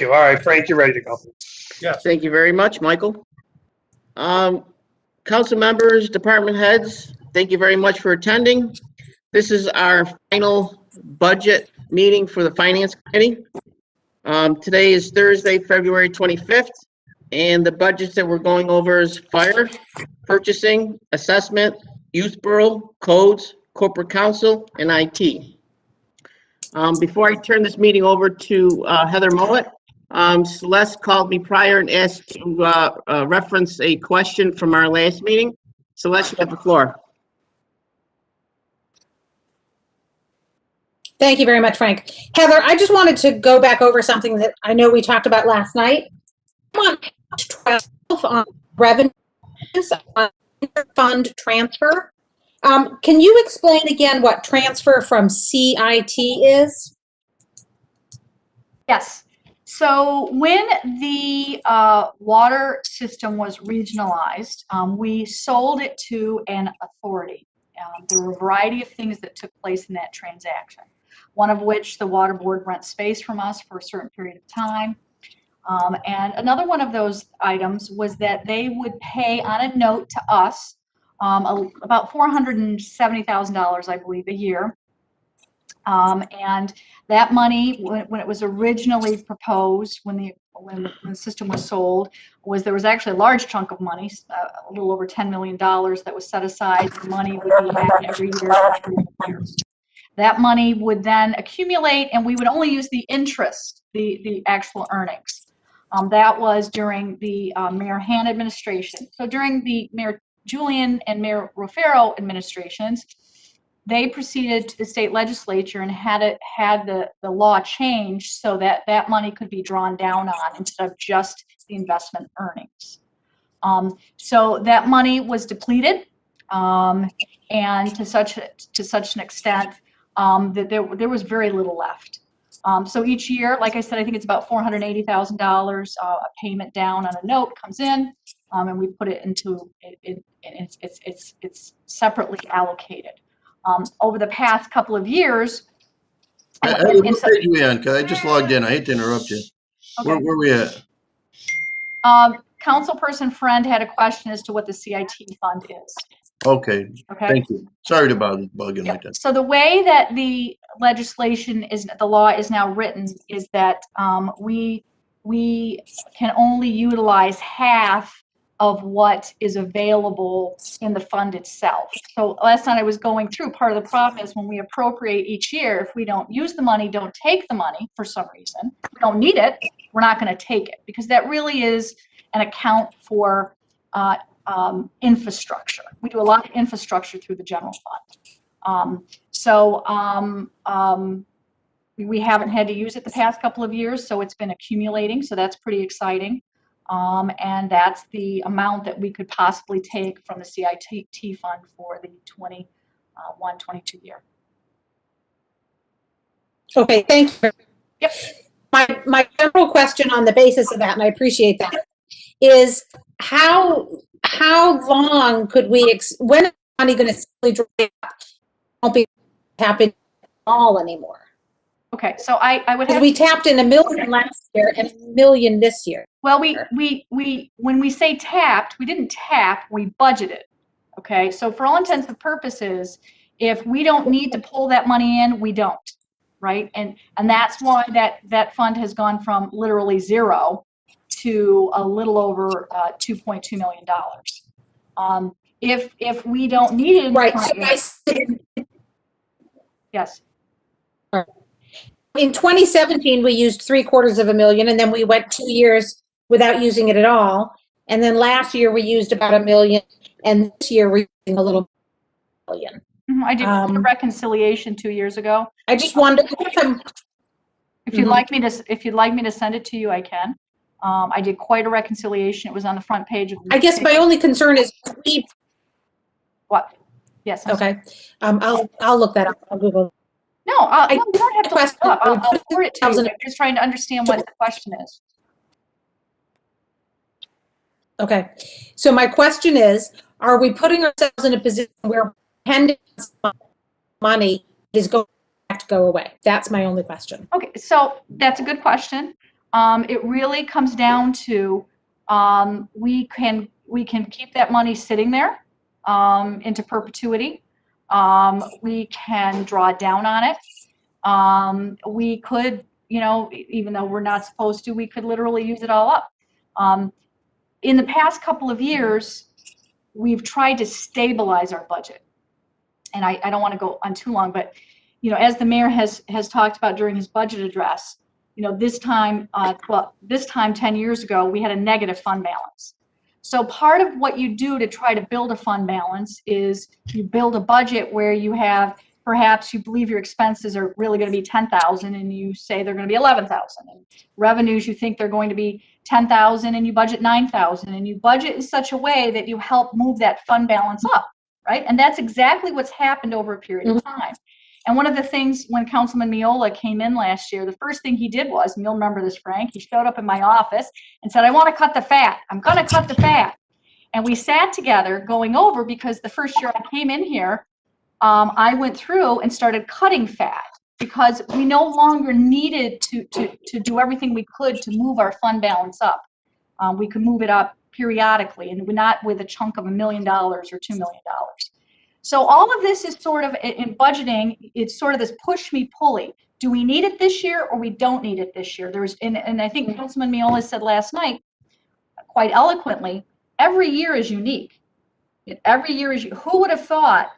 Thank you. All right, Frank, you're ready to go. Yes. Thank you very much, Michael. Council members, department heads, thank you very much for attending. This is our final budget meeting for the Finance Committee. Today is Thursday, February 25th, and the budgets that we're going over is fire, purchasing, assessment, youth bureau, codes, corporate counsel, and IT. Before I turn this meeting over to Heather Mowat, Celeste called me prior and asked to reference a question from our last meeting. Celeste, you have the floor. Thank you very much, Frank. Heather, I just wanted to go back over something that I know we talked about last night. On page 12 on revenues, on fund transfer. Can you explain again what transfer from CIT is? Yes. So when the water system was regionalized, we sold it to an authority. There were a variety of things that took place in that transaction, one of which the water board rent space from us for a certain period of time. And another one of those items was that they would pay on a note to us about $470,000, I believe, a year. And that money, when it was originally proposed, when the system was sold, there was actually a large chunk of money, a little over $10 million that was set aside. The money would be back every year for 3 years. That money would then accumulate, and we would only use the interest, the actual earnings. That was during the Mayor Hahn administration. So during the Mayor Julian and Mayor Rufero administrations, they proceeded to the state legislature and had the law changed so that that money could be drawn down on instead of just the investment earnings. So that money was depleted, and to such an extent that there was very little left. So each year, like I said, I think it's about $480,000. A payment down on a note comes in, and we put it into it's separately allocated. Over the past couple of years. What page are we on? Because I just logged in. I hate to interrupt you. Okay. Where are we at? Councilperson Friend had a question as to what the CIT fund is. Okay. Okay. Thank you. Sorry to bug in Yeah. like that. So the way that the legislation the law is now written is that we can only utilize half of what is available in the fund itself. So last night I was going through, part of the problem is when we appropriate each year, if we don't use the money, don't take the money for some reason, we don't need it, we're not going to take it, because that really is an account for infrastructure. We do a lot of infrastructure through the general fund. We haven't had to use it the past couple of years, so it's been accumulating, so that's pretty exciting. And that's the amount that we could possibly take from the CIT fund for the 21-22 year. Okay, thank you. Yep. My general question on the basis of that, and I appreciate that, is how long could we, when is money going to simply dry up? Won't be tapping all anymore. Okay, so I would have. We tapped in $1 million last year and $1 million this year. Well, when we say tapped, we didn't tap, we budgeted. Okay, so for all intents and purposes, if we don't need to pull that money in, we don't, right? And that's why that fund has gone from literally zero to a little over $2.2 million. If we don't need it, Right. Yes. In 2017, we used $750,000, and then we went 2 years without using it at all. And then last year we used about $1 million, and this year we're using a little million. I did a reconciliation 2 years ago. I just wondered if you'd like me to send it to you, I can. I did quite a reconciliation. It was on the front page of. I guess my only concern is what? Yes. Okay. I'll look that up. I'll Google. No, you don't have to look it up. I'll forward it to you. I'm just trying to understand what the question is. Okay. So my question is, are we putting ourselves in a position where pending money is going to have to go away? That's my only question. Okay, so that's a good question. it really comes down to we can keep that money sitting there into perpetuity. We can draw down on it. We could, even though we're not supposed to, we could literally use it all up. In the past couple of years, we've tried to stabilize our budget. And I don't want to go on too long, but as the mayor has talked about during his budget address, this time 10 years ago, we had a negative fund balance. So part of what you do to try to build a fund balance is you build a budget where you have, perhaps you believe your expenses are really going to be 10,000 and you say they're going to be 11,000, and revenues you think they're going to be 10,000 and you budget 9,000, and you budget in such a way that you help move that fund balance up, right? And that's exactly what's happened over a period of time. And one of the things when Councilman Miola came in last year, the first thing he did was, and you'll remember this, Frank, he showed up in my office and said, I want to cut the fat. I'm going to cut the fat. And we sat together going over, because the first year I came in here, I went through and started cutting fat because we no longer needed to do everything we could to move our fund balance up. We could move it up periodically, and not with a chunk of $1 million or $2 million. So all of this is sort of, in budgeting, it's sort of this push me pulley. Do we need it this year or we don't need it this year? And I think Councilman Miola said last night, quite eloquently, every year is unique. Every year is, who would have thought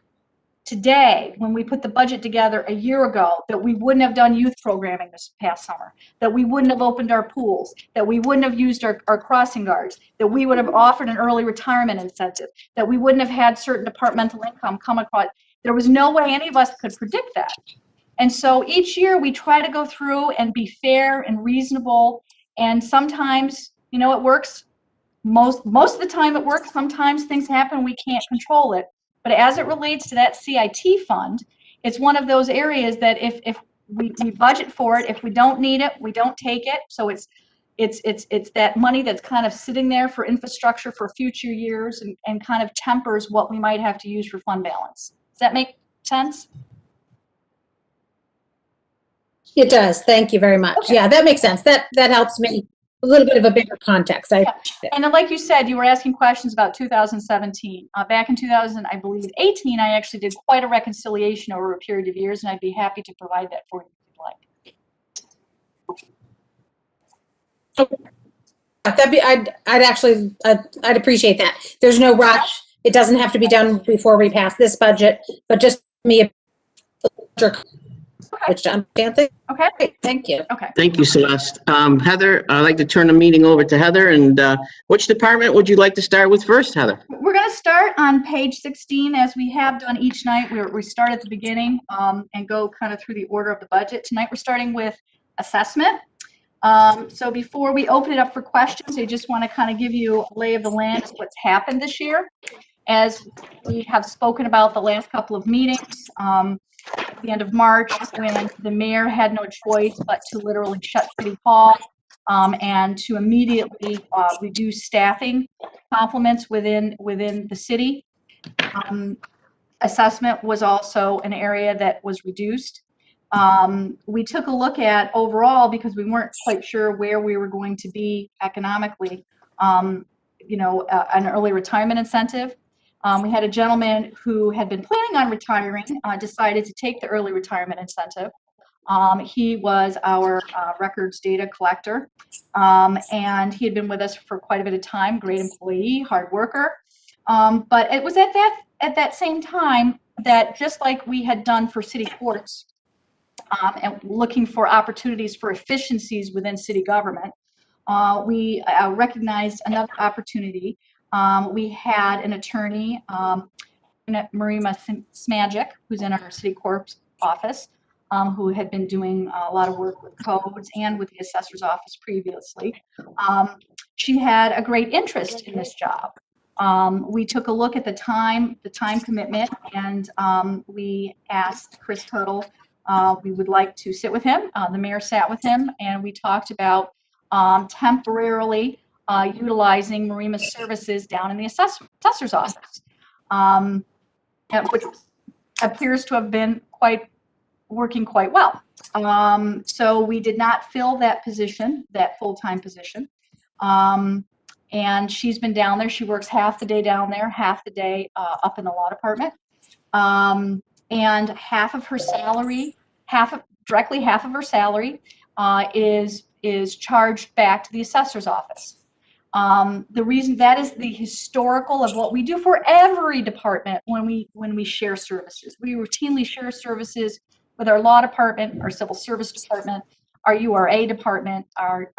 today, when we put the budget together a year ago, that we wouldn't have done youth programming this past summer, that we wouldn't have opened our pools, that we wouldn't have used our crossing guards, that we would have offered an early retirement incentive, that we wouldn't have had certain departmental income come across. There was no way any of us could predict that. And so each year we try to go through and be fair and reasonable. And sometimes, it works. Most of the time it works. Sometimes things happen, we can't control it. But as it relates to that CIT fund, it's one of those areas that if we budget for it, if we don't need it, we don't take it. So it's that money that's kind of sitting there for infrastructure for future years, and kind of tempers what we might have to use for fund balance. Does that make sense? It does. Thank you very much. Okay. Yeah, that makes sense. That helps me a little bit of a bigger context. Yeah. And then, like you said, you were asking questions about 2017. Back in 2018, I actually did quite a reconciliation over a period of years, and I'd be happy to provide that for you if you'd like. That'd be, I'd appreciate that. There's no rush. It doesn't have to be done before we pass this budget, but just me a which to understand things. Okay. Thank you. Okay. Thank you, Celeste. Heather, I'd like to turn the meeting over to Heather. And which department would you like to start with first, Heather? We're going to start on page 16, as we have done each night. We start at the beginning and go kind of through the order of the budget. Tonight we're starting with assessment. So before we open it up for questions, I just want to kind of give you a lay of the land of what's happened this year. As we have spoken about the last couple of meetings, at the end of March, when the mayor had no choice but to literally shut City Hall and to immediately reduce staffing complements within the city. Assessment was also an area that was reduced. We took a look at overall, because we weren't quite sure where we were going to be economically, an early retirement incentive. We had a gentleman who had been planning on retiring, decided to take the early retirement incentive. He was our records data collector, and he had been with us for quite a bit of time. Great employee, hard worker. But it was at that same time that, just like we had done for city courts, and looking for opportunities for efficiencies within city government, we recognized another opportunity. We had an attorney, Marima Smagic, who's in our city court's office, who had been doing a lot of work with codes and with the assessor's office previously. She had a great interest in this job. We took a look at the time commitment, and we asked Chris Tuttle, we would like to sit with him. The mayor sat with him, and we talked about temporarily utilizing Marima's services down in the assessor's office, which appears to have been quite working quite well. So we did not fill that position, that full-time position. And she's been down there. She works half the day down there, half the day up in the law department. And half of her salary, directly half of her salary is charged back to the assessor's office. The reason that is the historical of what we do for every department when we share services. We routinely share services with our law department, our civil service department, our URA department, our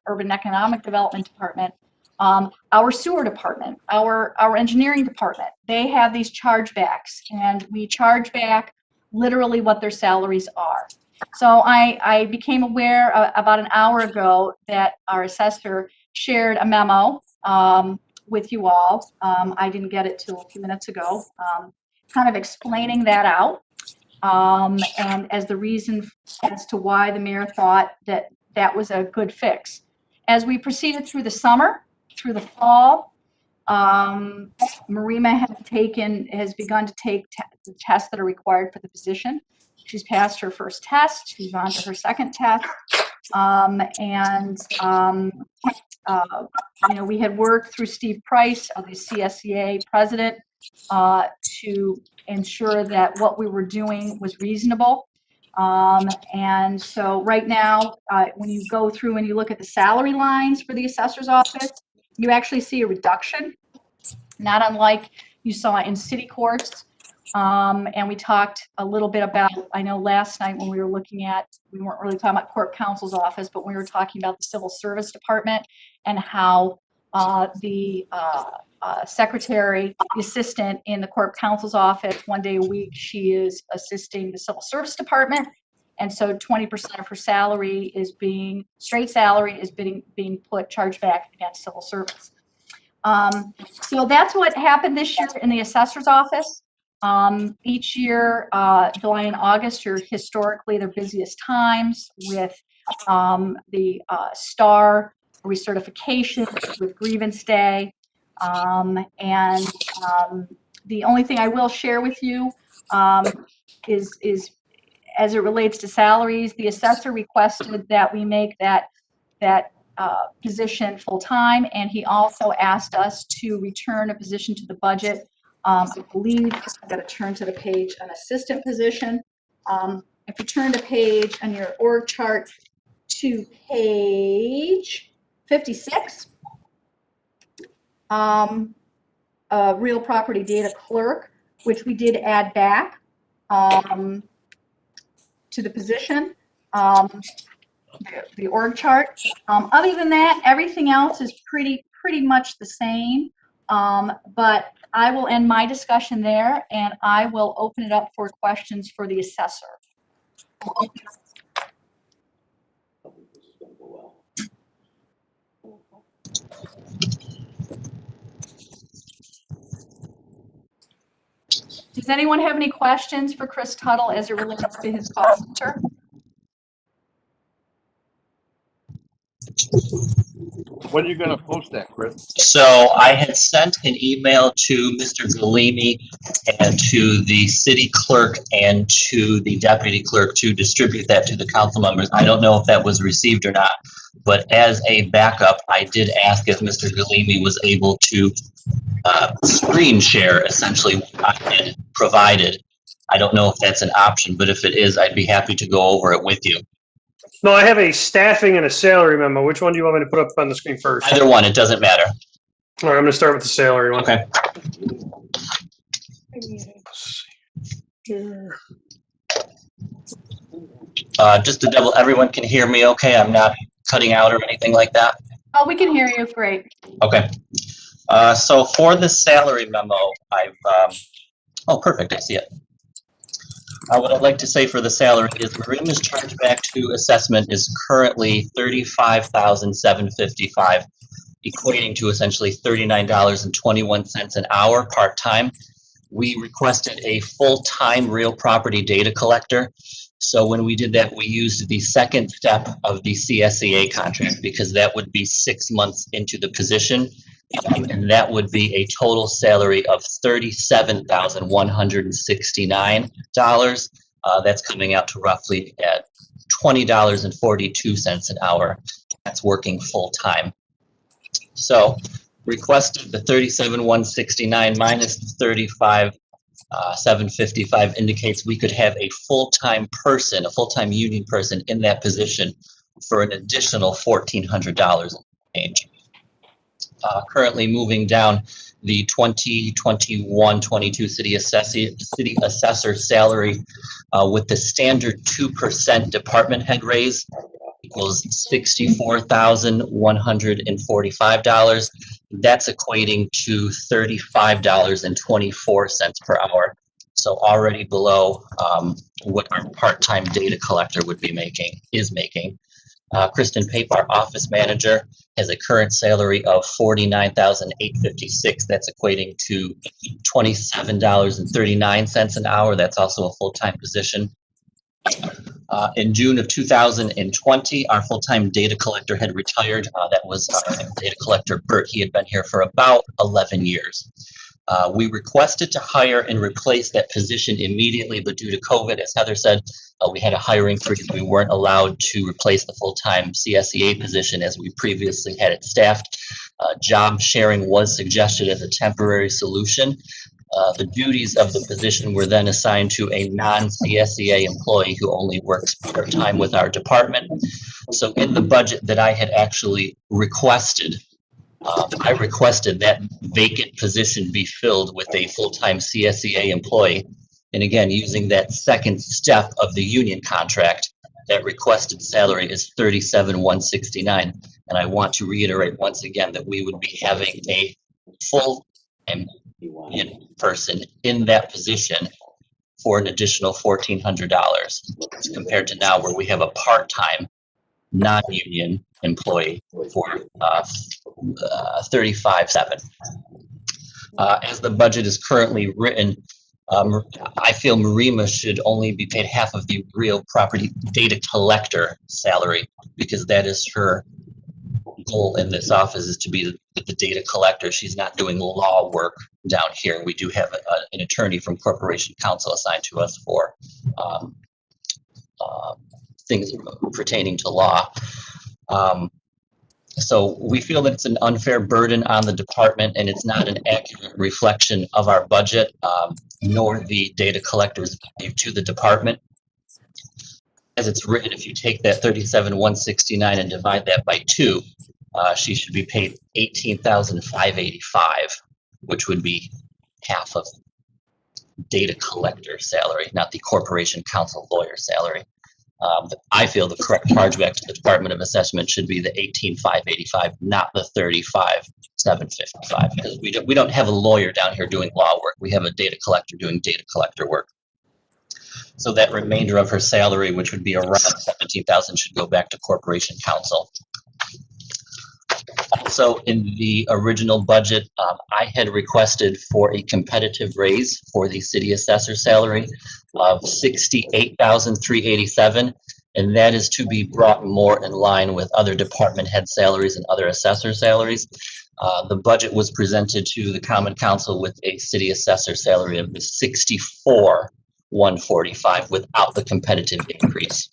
urban economic development department, our sewer department, our engineering department. They have these chargebacks, and we charge back literally what their salaries are. So I became aware about an hour ago that our assessor shared a memo with you all. I didn't get it till a few minutes ago, kind of explaining that out, and as the reason as to why the mayor thought that that was a good fix. As we proceeded through the summer, through the fall, Marima has begun to take the tests that are required for the position. She's passed her first test. She's on to her second test. We had worked through Steve Price, the CSEA president, to ensure that what we were doing was reasonable. And so right now, when you go through and you look at the salary lines for the assessor's office, you actually see a reduction, not unlike you saw in city courts. And we talked a little bit about, I know last night when we were looking at, we weren't really talking about court counsel's office, but we were talking about the civil service department and how the secretary, the assistant in the court counsel's office, 1 day a week, she is assisting the civil service department. And so 20% of her salary is straight salary is being charged back against civil service. So that's what happened this year in the assessor's office. Each year, July and August are historically their busiest times with the STAR recertification, with grievance day. The only thing I will share with you is as it relates to salaries, the assessor requested that we make that position full-time, and he also asked us to return a position to the budget. I believe I've got to turn to the page, an assistant position. If you turn the page on your org chart to page 56, real property data clerk, which we did add back to the position, the org chart. Other than that, everything else is pretty much the same. But I will end my discussion there, and I will open it up for questions for the assessor. Does anyone have any questions for Chris Tuttle as it relates to his cost center? When are you going to post that, Chris? So I had sent an email to Mr. Galimi and to the city clerk and to the deputy clerk to distribute that to the council members. I don't know if that was received or not, but as a backup, I did ask if Mr. Galimi was able to screen share essentially what I had provided. I don't know if that's an option, but if it is, I'd be happy to go over it with you. No, I have a staffing and a salary memo. Which one do you want me to put up on the screen first? Either one, it doesn't matter. All right, I'm going to start with the salary one. Okay. Just to double, everyone can hear me okay? I'm not cutting out or anything like that? Oh, we can hear you. Great. Okay. So for the salary memo, oh, perfect, I see it. What I'd like to say for the salary is Marima's chargeback to assessment is currently $35,755, equating to essentially $39.21 an hour part-time. We requested a full-time real property data collector. So when we did that, we used the second step of the CSEA contract because that would be 6 months into the position. And that would be a total salary of $37,169. That's coming out to roughly at $20.42 an hour. That's working full-time. So requested the 37,169 minus the 35,755 indicates we could have a full-time person, a full-time union person in that position for an additional $1,400 in change. Currently moving down the 2021-22 city assessor salary with the standard 2% department head raise equals $64,145. That's equating to $35.24 per hour. So already below what our part-time data collector would be making, is making. Kristen Pape, our office manager, has a current salary of $49,856. That's equating to $27.39 an hour. That's also a full-time position. In June of 2020, our full-time data collector had retired. That was our data collector, Bert. He had been here for about 11 years. We requested to hire and replace that position immediately, but due to COVID, as Heather said, we had a hiring freeze. We weren't allowed to replace the full-time CSEA position as we previously had it staffed. Job sharing was suggested as a temporary solution. The duties of the position were then assigned to a non-CSEA employee who only works part-time with our department. So in the budget that I had actually requested, I requested that vacant position be filled with a full-time CSEA employee. And again, using that second step of the union contract, that requested salary is $37,169. And I want to reiterate once again that we would be having a full-time person in that position for an additional $1,400 compared to now where we have a part-time non-union employee for $35,700. As the budget is currently written, I feel Marima should only be paid half of the real property data collector salary because that is her goal in this office, is to be the data collector. She's not doing law work down here. We do have an attorney from Corporation Counsel assigned to us for things pertaining to law. So we feel that it's an unfair burden on the department and it's not an accurate reflection of our budget, nor the data collector's value to the department. As it's written, if you take that $37,169 and divide that by 2, she should be paid $18,585, which would be half of data collector salary, not the Corporation Counsel lawyer salary. I feel the correct chargeback to the Department of Assessment should be the $18,585, not the $35,755, because we don't have a lawyer down here doing law work. We have a data collector doing data collector work. So that remainder of her salary, which would be around $17,000, should go back to Corporation Counsel. Also, in the original budget, I had requested for a competitive raise for the city assessor salary of $68,387, and that is to be brought more in line with other department head salaries and other assessor salaries. The budget was presented to the Common Council with a city assessor salary of $64,145 without the competitive increase.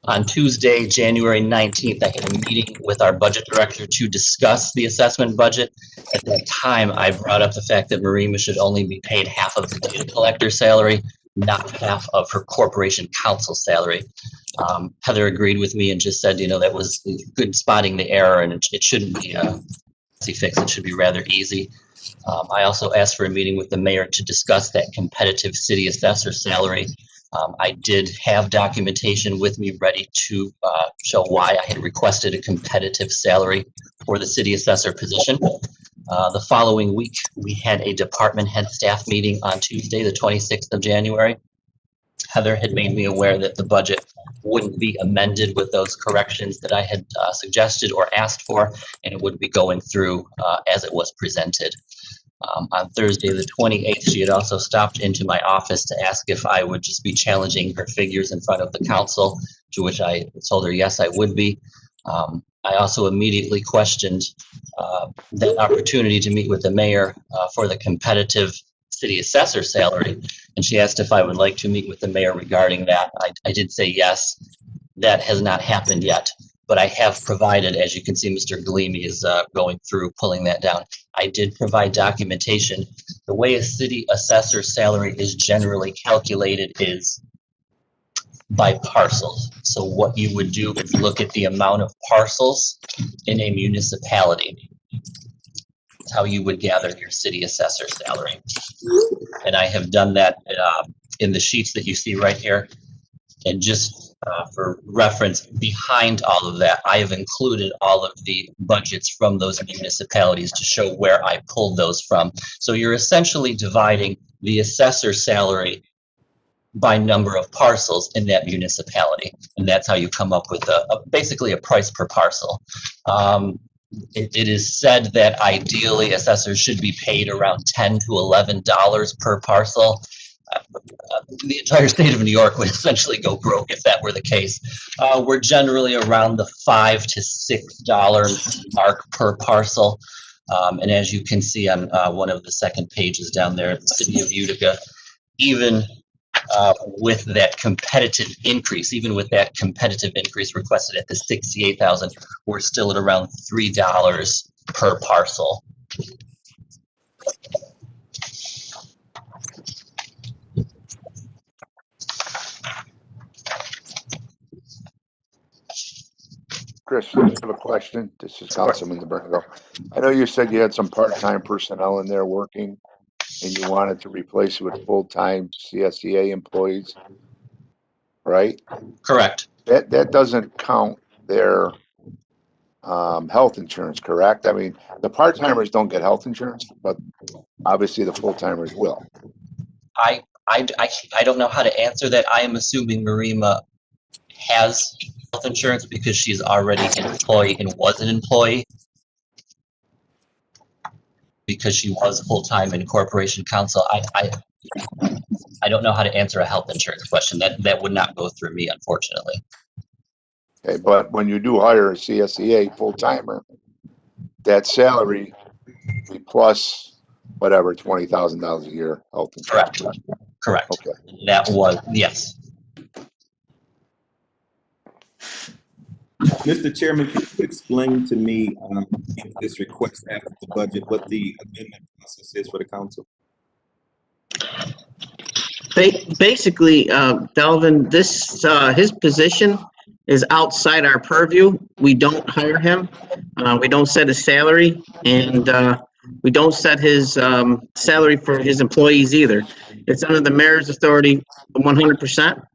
On Tuesday, January 19th, I had a meeting with our budget director to discuss the assessment budget. At that time, I brought up the fact that Marima should only be paid half of the data collector salary, not half of her Corporation Counsel salary. Heather agreed with me and just said, you know, that was good spotting the error and it shouldn't be a easy fix. It should be rather easy. I also asked for a meeting with the mayor to discuss that competitive city assessor salary. I did have documentation with me ready to show why I had requested a competitive salary for the city assessor position. The following week, we had a department head staff meeting on Tuesday, the 26th of January. Heather had made me aware that the budget wouldn't be amended with those corrections that I had suggested or asked for, and it would be going through as it was presented. On Thursday, the 28th, she had also stopped into my office to ask if I would just be challenging her figures in front of the council, to which I told her, yes, I would be. I also immediately questioned that opportunity to meet with the mayor for the competitive city assessor salary. And she asked if I would like to meet with the mayor regarding that. I did say yes. That has not happened yet, but I have provided, as you can see, Mr. Galimi is going through pulling that down. I did provide documentation. The way a city assessor salary is generally calculated is by parcels. So what you would do is look at the amount of parcels in a municipality. That's how you would gather your city assessor salary. And I have done that in the sheets that you see right here. And just for reference, behind all of that, I have included all of the budgets from those municipalities to show where I pulled those from. So you're essentially dividing the assessor salary by number of parcels in that municipality. And that's how you come up with basically a price per parcel. It is said that ideally assessors should be paid around $10 to $11 per parcel. The entire state of New York would essentially go broke if that were the case. We're generally around the $5 to $6 mark per parcel. And as you can see on one of the second pages down there, the city of Utica, even with that competitive increase, requested at the 68,000, we're still at around $3 per parcel. Chris, I have a question. This is Councilman DeBrango. I know you said you had some part-time personnel in there working and you wanted to replace it with full-time CSEA employees, right? Correct. That doesn't count their health insurance, correct? I mean, the part-timers don't get health insurance, but obviously the full-timers will. I don't know how to answer that. I am assuming Marima has health insurance because she's already an employee and was an employee. Because she was full-time in corporation counsel. I don't know how to answer a health insurance question. That would not go through me, unfortunately. Okay, but when you do hire a CSEA full-timer, that salary be plus whatever, $20,000 a year health insurance. Correct. Okay. That was, yes. Mr. Chairman, can you explain to me in this request after the budget what the amendment process is for the council? Basically, Delvin, this his position is outside our purview. We don't hire him. We don't set his salary, and we don't set his salary for his employees either. It's under the mayor's authority 100%.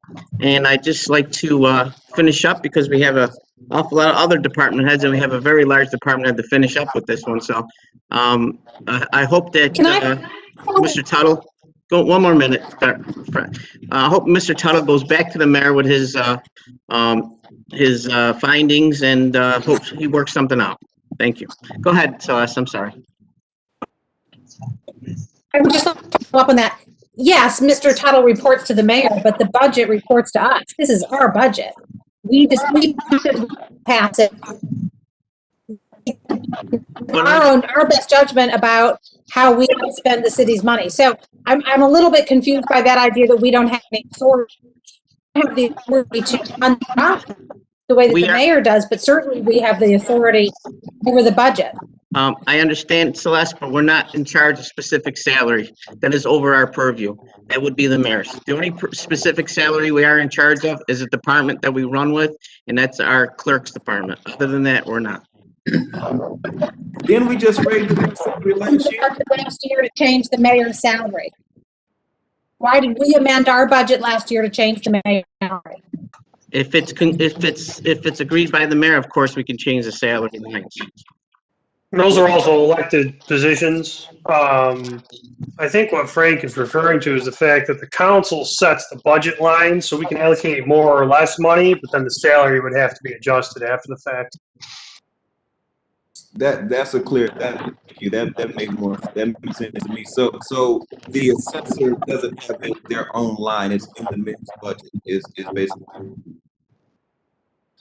And I'd just like to finish up because we have an awful lot of other department heads and we have a very large department head to finish up with this one. So I hope that Mr. Tuttle, go one more minute. I hope Mr. Tuttle goes back to the mayor with his findings and hope he works something out. Thank you. Go ahead, Celeste. I'm sorry. I would just like to follow up on that. Yes, Mr. Tuttle reports to the mayor, but the budget reports to us. This is our budget. We pass it. Our best judgment about how we spend the city's money. So I'm a little bit confused by that idea that we don't have any authority. We have the authority to fund the way that the mayor does, but certainly we have the authority over the budget. I understand, Celeste, but we're not in charge of specific salary. That is over our purview. That would be the mayor's. The only specific salary we are in charge of is a department that we run with, and that's our clerk's department. Other than that, we're not. Didn't we just raise the salary last year? Last year to change the mayor's salary. Why did we amend our budget last year to change the mayor's salary? If it's agreed by the mayor, of course, we can change the salary lines. Those are also elected positions. I think what Frank is referring to is the fact that the council sets the budget line, so we can allocate more or less money, but then the salary would have to be adjusted after the fact. That's a clear. That makes sense to me. So the assessor doesn't have their own line. It's in the mayor's budget. Is basically.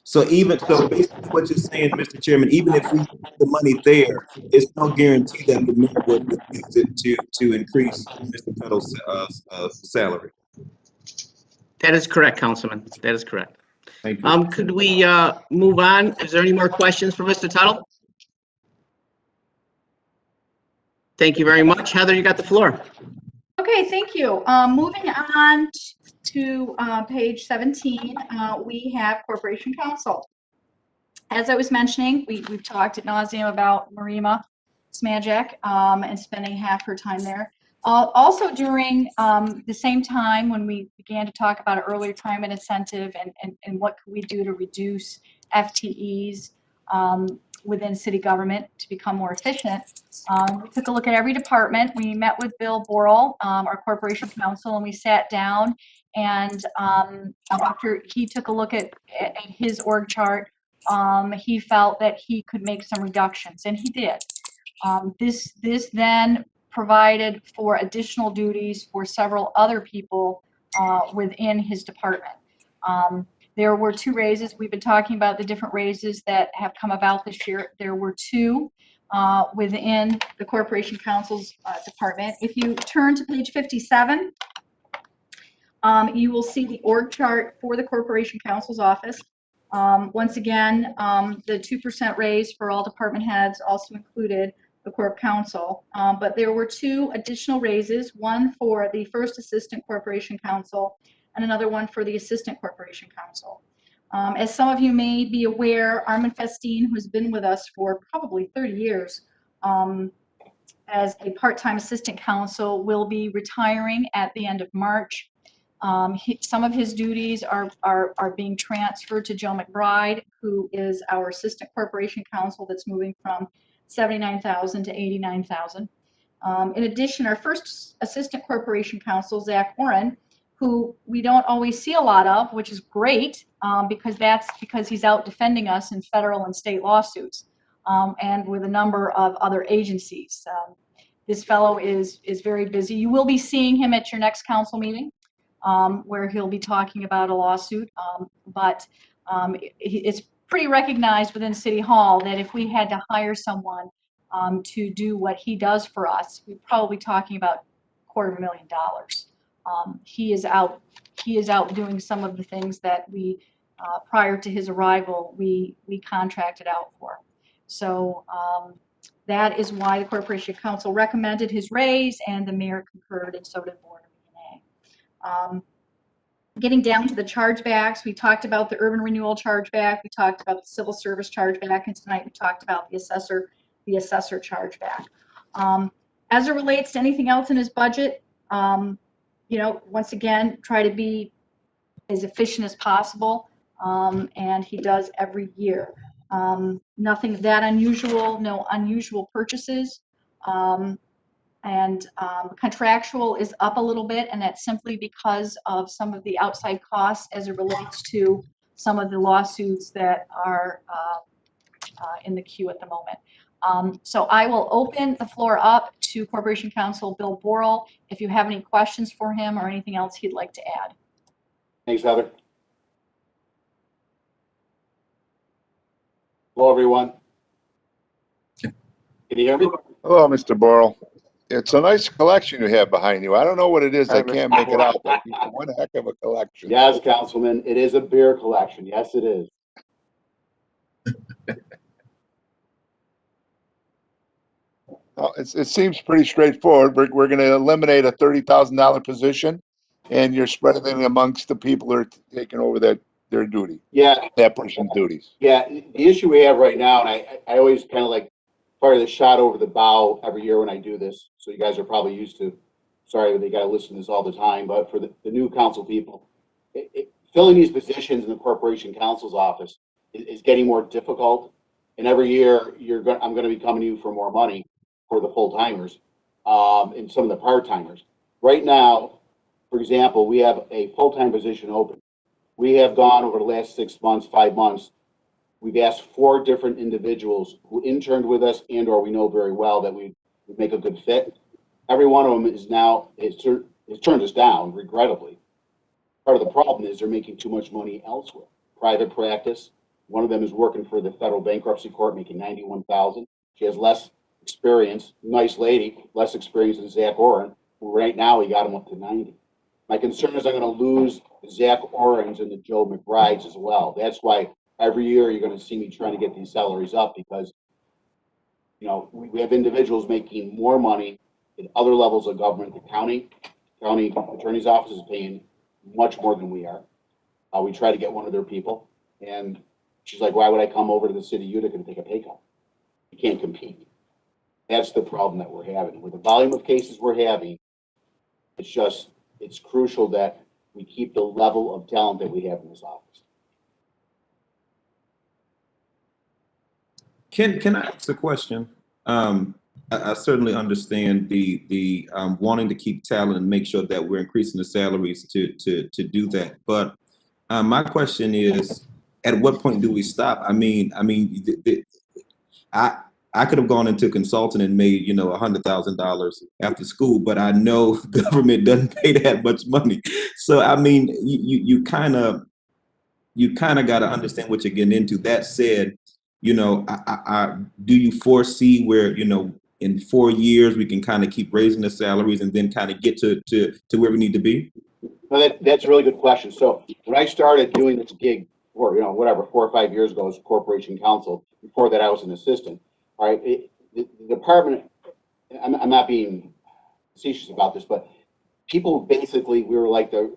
So basically what you're saying, Mr. Chairman, even if we put the money there, it's no guarantee that the mayor would use it to increase Mr. Tuttle's salary. That is correct, Councilman. That is correct. Thank you. Could we move on? Is there any more questions for Mr. Tuttle? Thank you very much. Heather, you got the floor. Okay, thank you. Moving on to page 17, we have Corporation Counsel. As I was mentioning, we've talked ad nauseum about Marima Smajek and spending half her time there. Also during the same time when we began to talk about early retirement incentive and what could we do to reduce FTEs within city government to become more efficient, we took a look at every department. We met with Bill Borrell, our corporation counsel, and we sat down and after he took a look at his org chart, he felt that he could make some reductions, and he did. This then provided for additional duties for several other people within his department. There were 2 raises. We've been talking about the different raises that have come about this year. There were 2 within the Corporation Counsel's department. If you turn to page 57, you will see the org chart for the Corporation Counsel's office. Once again, the 2% raise for all department heads also included the Corp Counsel, but there were 2 additional raises, one for the first assistant Corporation Counsel and another one for the assistant Corporation Counsel. As some of you may be aware, Armin Festine, who's been with us for probably 30 years as a part-time assistant counsel, will be retiring at the end of March. Some of his duties are being transferred to Joe McBride, who is our assistant corporation counsel that's moving from $79,000 to $89,000. In addition, our first assistant corporation counsel, Zach Warren, who we don't always see a lot of, which is great, because he's out defending us in federal and state lawsuits, and with a number of other agencies. This fellow is very busy. You will be seeing him at your next council meeting, where he'll be talking about a lawsuit, but it's pretty recognized within City Hall that if we had to hire someone to do what he does for us, we're probably talking about $250,000. He is out doing some of the things that we prior to his arrival we contracted out for. So that is why the Corporation Counsel recommended his raise, and the mayor concurred, and so did Board of E&A. Getting down to the chargebacks, we talked about the urban renewal chargeback, we talked about the civil service chargeback, and tonight we talked about the assessor chargeback. As it relates to anything else in his budget, once again, try to be as efficient as possible, and he does every year. Nothing that unusual, no unusual purchases. Contractual is up a little bit, and that's simply because of some of the outside costs as it relates to some of the lawsuits that are in the queue at the moment. So I will open the floor up to Corporation Counsel Bill Borrell if you have any questions for him or anything else he'd like to add. Thanks, Heather. Hello, everyone. Can you hear me? Hello, Mr. Borrell. It's a nice collection you have behind you. I don't know what it is. I can't make it out, but it's one heck of a collection. Yes, Councilman, it is a beer collection. Yes, it is. Well, it seems pretty straightforward. We're going to eliminate a $30,000 position, and you're spreading it amongst the people who are taking over their duty. Yeah. That person's duties. Yeah, the issue we have right now, and I always kind of like fire the shot over the bow every year when I do this, so you guys are probably used to. Sorry, they got to listen to this all the time, but for the new council people, filling these positions in the Corporation Counsel's office is getting more difficult, and every year I'm going to be coming to you for more money for the full-timers and some of the part-timers. Right now, for example, we have a full-time position open. We have gone over the last 6 months, 5 months, we've asked 4 different individuals who interned with us and or we know very well that we would make a good fit. Every one of them has turned us down, regrettably. Part of the problem is they're making too much money elsewhere. Private practice, One of them is working for the federal bankruptcy court, making $91,000. She has less experience, nice lady, less experience than Zach Oren, who right now he got him up to 90. My concern is I'm going to lose the Zach Orens and the Joe McBrides as well. That's why every year you're going to see me trying to get these salaries up, because we have individuals making more money in other levels of government. The county attorney's office is paying much more than we are. We try to get one of their people, and she's like, why would I come over to the city of Utica and take a pay cut? You can't compete. That's the problem that we're having. With the volume of cases we're having, it's crucial that we keep the level of talent that we have in this office. Can I ask a question? I certainly understand the wanting to keep talent and make sure that we're increasing the salaries to do that. But my question is, at what point do we stop? I could have gone into consulting and made $100,000 after school, but I know government doesn't pay that much money. So you kind of got to understand what you're getting into. That said, do you foresee where in 4 years we can kind of keep raising the salaries and then kind of get to where we need to be? Well, that's a really good question. So when I started doing this gig, 4 or 5 years ago as corporation counsel, before that I was an assistant. All right, the department, I'm not being facetious about this, but people basically, we were like the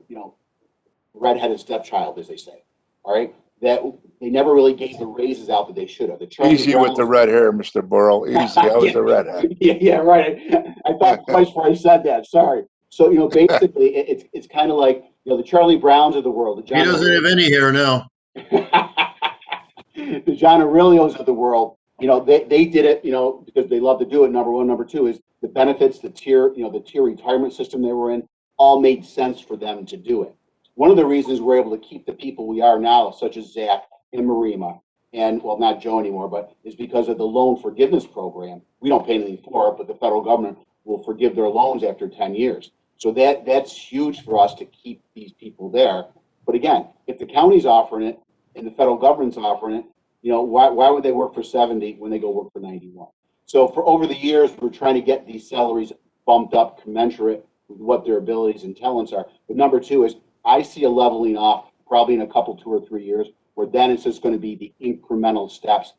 redheaded stepchild, as they say. All right, that they never really gave the raises out that they should have. Easy with the red hair, Mr. Burrow. Easy. I was the redhead. Yeah, right. I thought twice before I said that. Sorry. So basically, it's kind of like the Charlie Browns of the world. He doesn't have any hair now. The John Aurelios of the world. They did it, because they love to do it. Number one. Number two is the benefits, the tier retirement system they were in, all made sense for them to do it. One of the reasons we're able to keep the people we are now, such as Zach and Marima, and well, not Joe anymore, but is because of the loan forgiveness program. We don't pay anything for it, but the federal government will forgive their loans after 10 years. So that's huge for us to keep these people there. But again, if the county's offering it and the federal government's offering it, why would they work for 70 when they go work for 91? So for over the years, we're trying to get these salaries bumped up commensurate with what their abilities and talents are. But number two is I see a leveling off probably in a couple, 2 or 3 years, where then it's just going to be the incremental steps,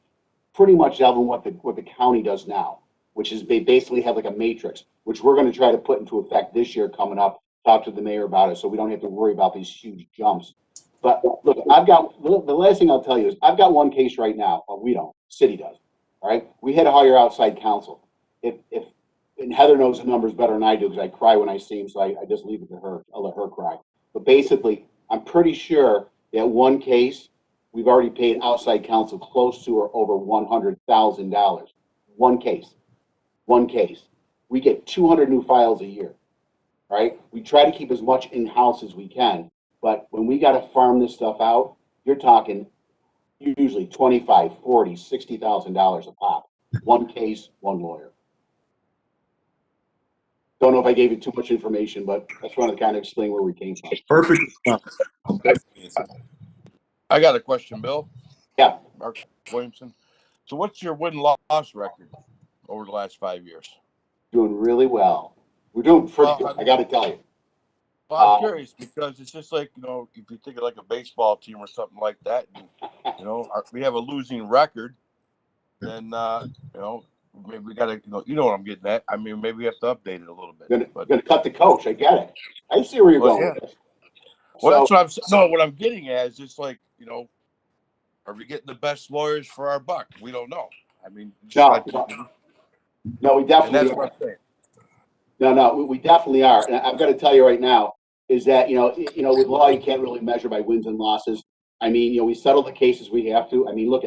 pretty much level what the county does now, which is they basically have like a matrix, which we're going to try to put into effect this year coming up. Talk to the mayor about it so we don't have to worry about these huge jumps. But look, the last thing I'll tell you is I've got one case right now. Well, we don't. City does. All right. We had to hire outside counsel. And Heather knows the numbers better than I do because I cry when I see them, so I just leave it to her. I'll let her cry. But basically, I'm pretty sure that one case we've already paid outside counsel close to or over $100,000. One case. We get 200 new files a year. Right? We try to keep as much in-house as we can, but when we got to farm this stuff out, you're talking usually $25,000, $40,000, $60,000 a pop. One case, one lawyer. Don't know if I gave you too much information, but I just wanted to kind of explain where we came from. Perfect. I got a question, Bill. Yeah. Mark Williamson. So what's your win-loss record over the last 5 years? Doing really well. We're doing pretty good, I got to tell you. Well, I'm curious because it's just like, if you think of like a baseball team or something like that, and, we have a losing record, then, maybe we got to, you know what I'm getting at. I mean, maybe we have to update it a little bit. Gonna cut the coach. I get it. I see where you're going with this. Well, that's what I'm getting at is just like, are we getting the best lawyers for our buck? We don't know. I mean, no, we definitely are. No, we definitely are. And I've got to tell you right now is that, with law, you can't really measure by wins and losses. I mean, we settle the cases we have to. I mean, look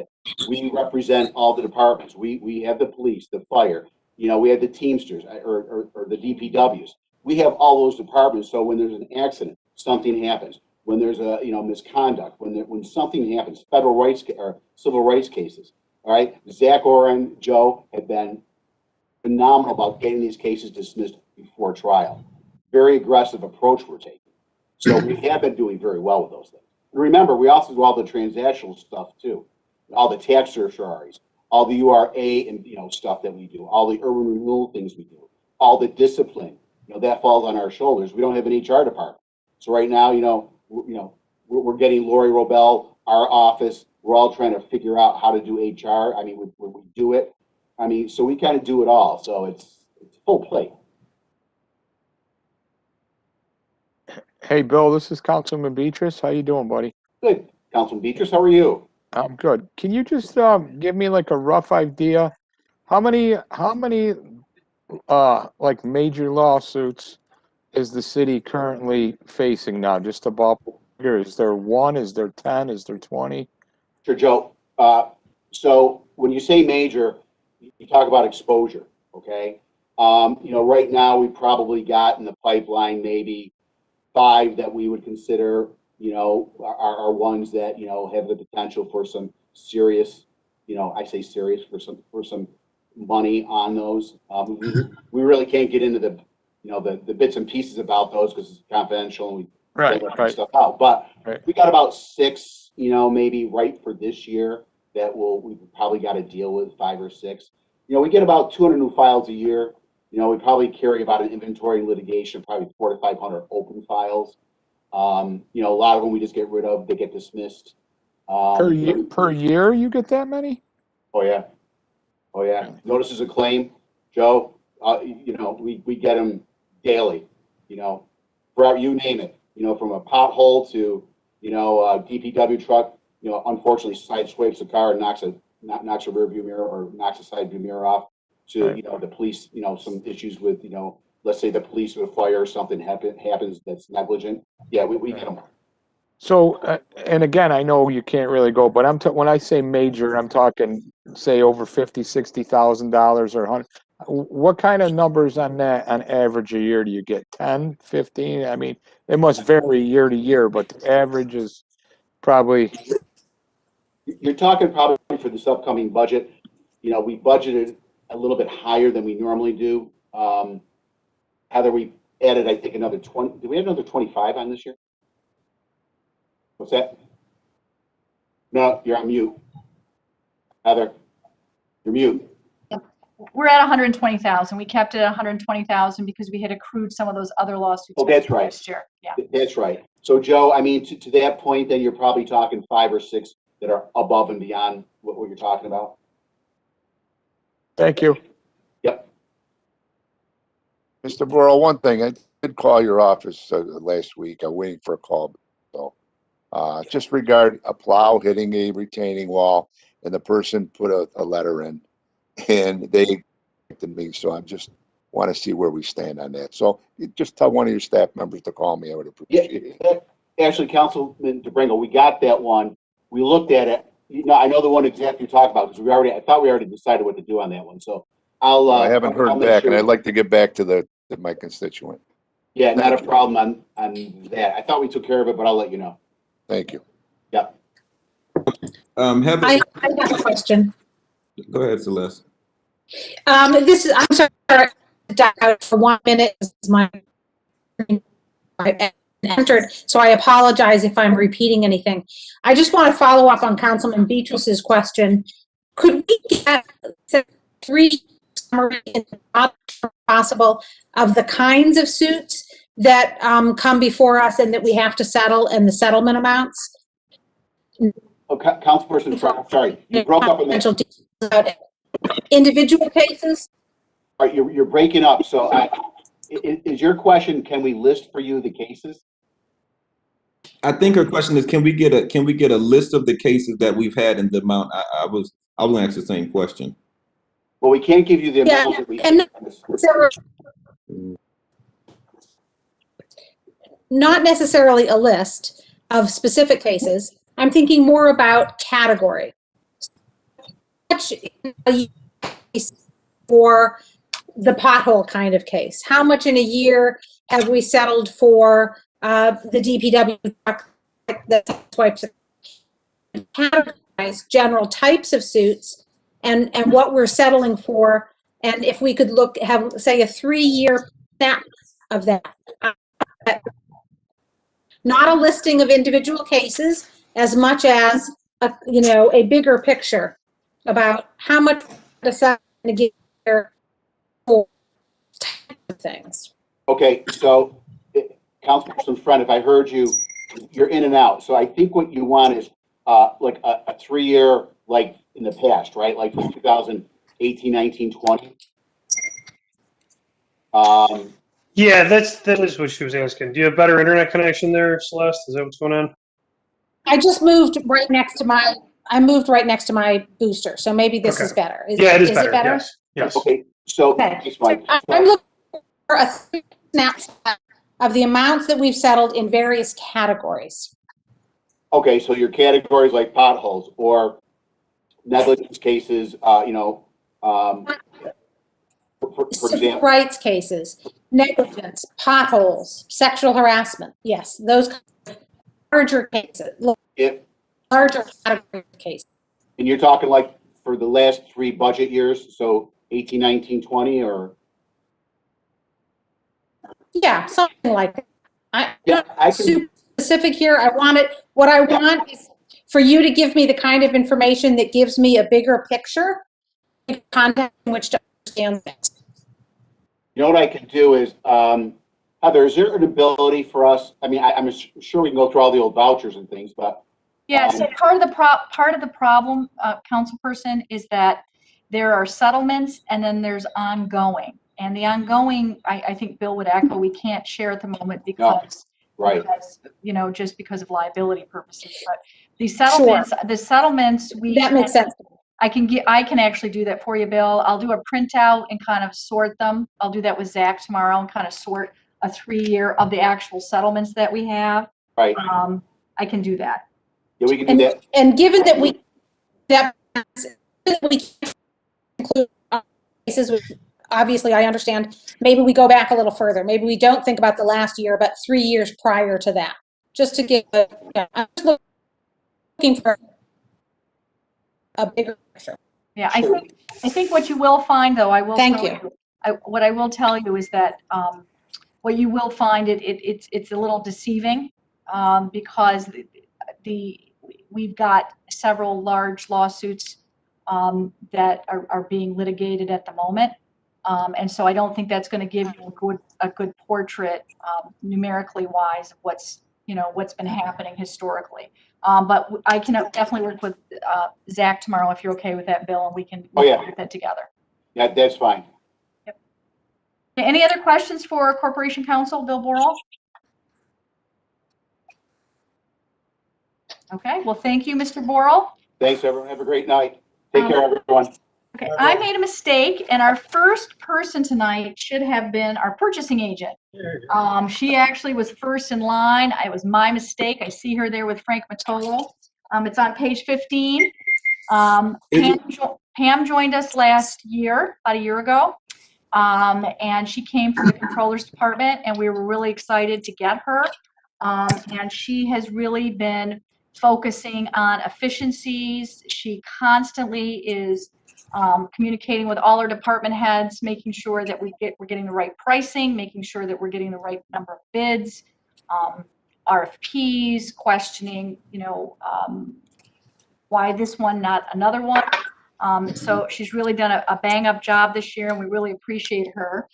we represent all the departments. We have the police, the fire, we have the Teamsters or the DPWs. We have all those departments. So when there's an accident, something happens. When there's a, misconduct, when something happens, federal rights or civil rights cases, all right? Zach Oren, Joe have been phenomenal about getting these cases dismissed before trial. Very aggressive approach we're taking. So we have been doing very well with those things. And remember, we also do all the transactional stuff too. all the tax surcharges, all the URA and, stuff that we do, all the urban renewal things we do, all the discipline, that falls on our shoulders. We don't have an HR department. So right now, we're getting Lori Robel, our office. We're all trying to figure out how to do HR. I mean, we do it. I mean, so we kind of do it all. So it's full plate. Hey, Bill, this is Councilman Beatrice. How you doing, buddy? Good. Councilman Beatrice, how are you? I'm good. Can you just give me like a rough idea? How many like major lawsuits is the city currently facing now? Just about here. Is there 1? Is there 10? Is there 20? Sure, Joe. So when you say major, you talk about exposure, okay? Right now we probably got in the pipeline maybe 5 that we would consider, are ones that, have the potential for some serious, I say serious for some money on those. We really can't get into the bits and pieces about those because it's confidential and we Right, can't let right. stuff out. But Right. we got about 6, maybe right for this year that we've probably got to deal with 5 or 6. We get about 200 new files a year. We probably carry about an inventory litigation, probably 400 to 500 open files. A lot of them we just get rid of, they get dismissed. Per year you get that many? Oh yeah. Notices of claim, Joe, we get them daily, for you name it, from a pothole to, a DPW truck, unfortunately sideswipes a car and knocks a rear view mirror or knocks a side view mirror off to, the police, some issues with, let's say the police or the fire or something happens that's negligent. Yeah, we get them. So, and again, I know you can't really go, but when I say major, I'm talking, say, over $50,000-$60,000 or 100. What kind of numbers on that on average a year do you get? 10, 15? I mean, it must vary year to year, but the average is probably. You're talking probably for this upcoming budget. We budgeted a little bit higher than we normally do. Heather, we added, I think, another 20. Did we have another 25 on this year? What's that? No, you're on mute. Heather, you're mute. We're at 120,000. We kept it at 120,000 because we had accrued some of those other lawsuits. Oh, that's right. Last year. Yeah. That's right. So, Joe, I mean, to that point, then you're probably talking 5 or 6 that are above and beyond what you're talking about. Thank you. Yep. Mr. Burrow, one thing, I did call your office last week. I'm waiting for a call. So, just regard a plow hitting a retaining wall, and the person put a letter in, and they contacted me. So I just want to see where we stand on that. So just tell one of your staff members to call me. I would appreciate it. Actually, Councilman DeBringo, we got that one. We looked at it. I know the one exactly you're talking about because I thought we already decided what to do on that one. So I haven't heard back, and I'd like to get back to my constituent. Yeah, not a problem on that. I thought we took care of it, but I'll let you know. Thank you. Yep. Heather, I have a question. go ahead, Celeste. I'm sorry, for 1 minute. I entered, so I apologize if I'm repeating anything. I just want to follow up on Councilman Beatrice's question. Could we get 3 summaries, possible, of the kinds of suits that come before us and that we have to settle and the settlement amounts? Oh, Councilperson, sorry, you broke up in that. Individual cases? All right, you're breaking up. So is your question, can we list for you the cases? I think her question is, can we get a list of the cases that we've had in the amount? I was going to ask the same question. Well, we can't give you the amount that we. Not necessarily a list of specific cases. I'm thinking more about category. For the pothole kind of case, how much in a year have we settled for the DPW truck that swipes? Categorize general types of suits and what we're settling for, and if we could have say a 3-year snap of that. Not a listing of individual cases as much as a bigger picture about how much to set to get there for things. Okay, so Councilperson Friend, if I heard you, you're in and out. So I think what you want is like a 3-year, like in the past, right? Like from 2018, 19, 20. Yeah, that is what she was asking. Do you have better internet connection there, Celeste? Is that what's going on? I just moved right next to my booster, so maybe this is better. Yeah, it is better. Yes. Yes. Okay, so Okay. thanks, Mike. I'm looking for a snapshot of the amounts that we've settled in various categories. Okay, so your categories like potholes or negligence cases, for Civil example. rights cases, negligence, potholes, sexual harassment. Yes, those larger cases, larger category cases. And you're talking like for the last 3 budget years, so 18, 19, 20, or? Yeah, something like that. I can. Super specific here. What I want is for you to give me the kind of information that gives me a bigger picture, context in which to understand things. You know what I can do is, Heather, is there an ability for us? I mean, I'm sure we can go through all the old vouchers and things, but. Yeah, so part of the problem, councilperson, is that there are settlements and then there's ongoing. And the ongoing, I think Bill would echo, we can't share at the moment because, just because of liability purposes. But the settlements, that makes sense. I can actually do that for you, Bill. I'll do a printout and kind of sort them. I'll do that with Zach tomorrow and kind of sort a 3-year of the actual settlements that we have. Right. I can do that. Yeah, we can do that. And given that we can't include cases, obviously I understand, maybe we go back a little further. Maybe we don't think about the last year, but 3 years prior to that, just to get, I'm just looking for a bigger picture. Yeah, I think what you will find, though, what I will tell you is that what you will find it's a little deceiving because we've got several large lawsuits that are being litigated at the moment, and so I don't think that's going to give you a good portrait numerically wise of what's been happening historically. But I can definitely work with Zach tomorrow if you're okay with that, Bill, and we can put that together. Yeah, that's fine. Yep. Any other questions for Corporation Counsel, Bill Borrell? Okay, well, thank you, Mr. Borrell. Thanks, everyone. Have a great night. Take care, everyone. Okay, I made a mistake, and our first person tonight should have been our purchasing agent. She actually was first in line. It was my mistake. I see her there with Frank Matolo. It's on page 15. Pam joined us last year, about a year ago, and she came from the Controller's Department, and we were really excited to get her. And she has really been focusing on efficiencies. She constantly is communicating with all our department heads, making sure that we're getting the right pricing, making sure that we're getting the right number of bids, RFPs, questioning, why this one, not another one. So she's really done a bang up job this year, and we really appreciate her.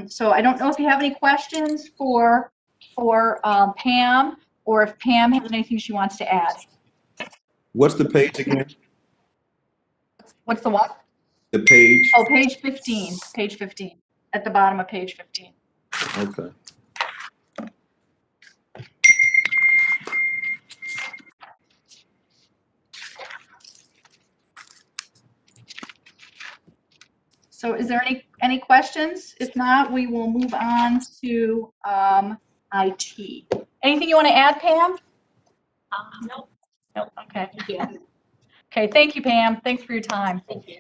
So I don't know if you have any questions for Pam, or if Pam has anything she wants to add. What's the page again? What's the what? The page. Oh, page 15. Page 15. At the bottom of page 15. Okay. So is there any questions? If not, we will move on to IT. Anything you want to add, Pam? No. Nope. Okay. Thank you. Okay. Thank you, Pam. Thanks for your time. Thank you.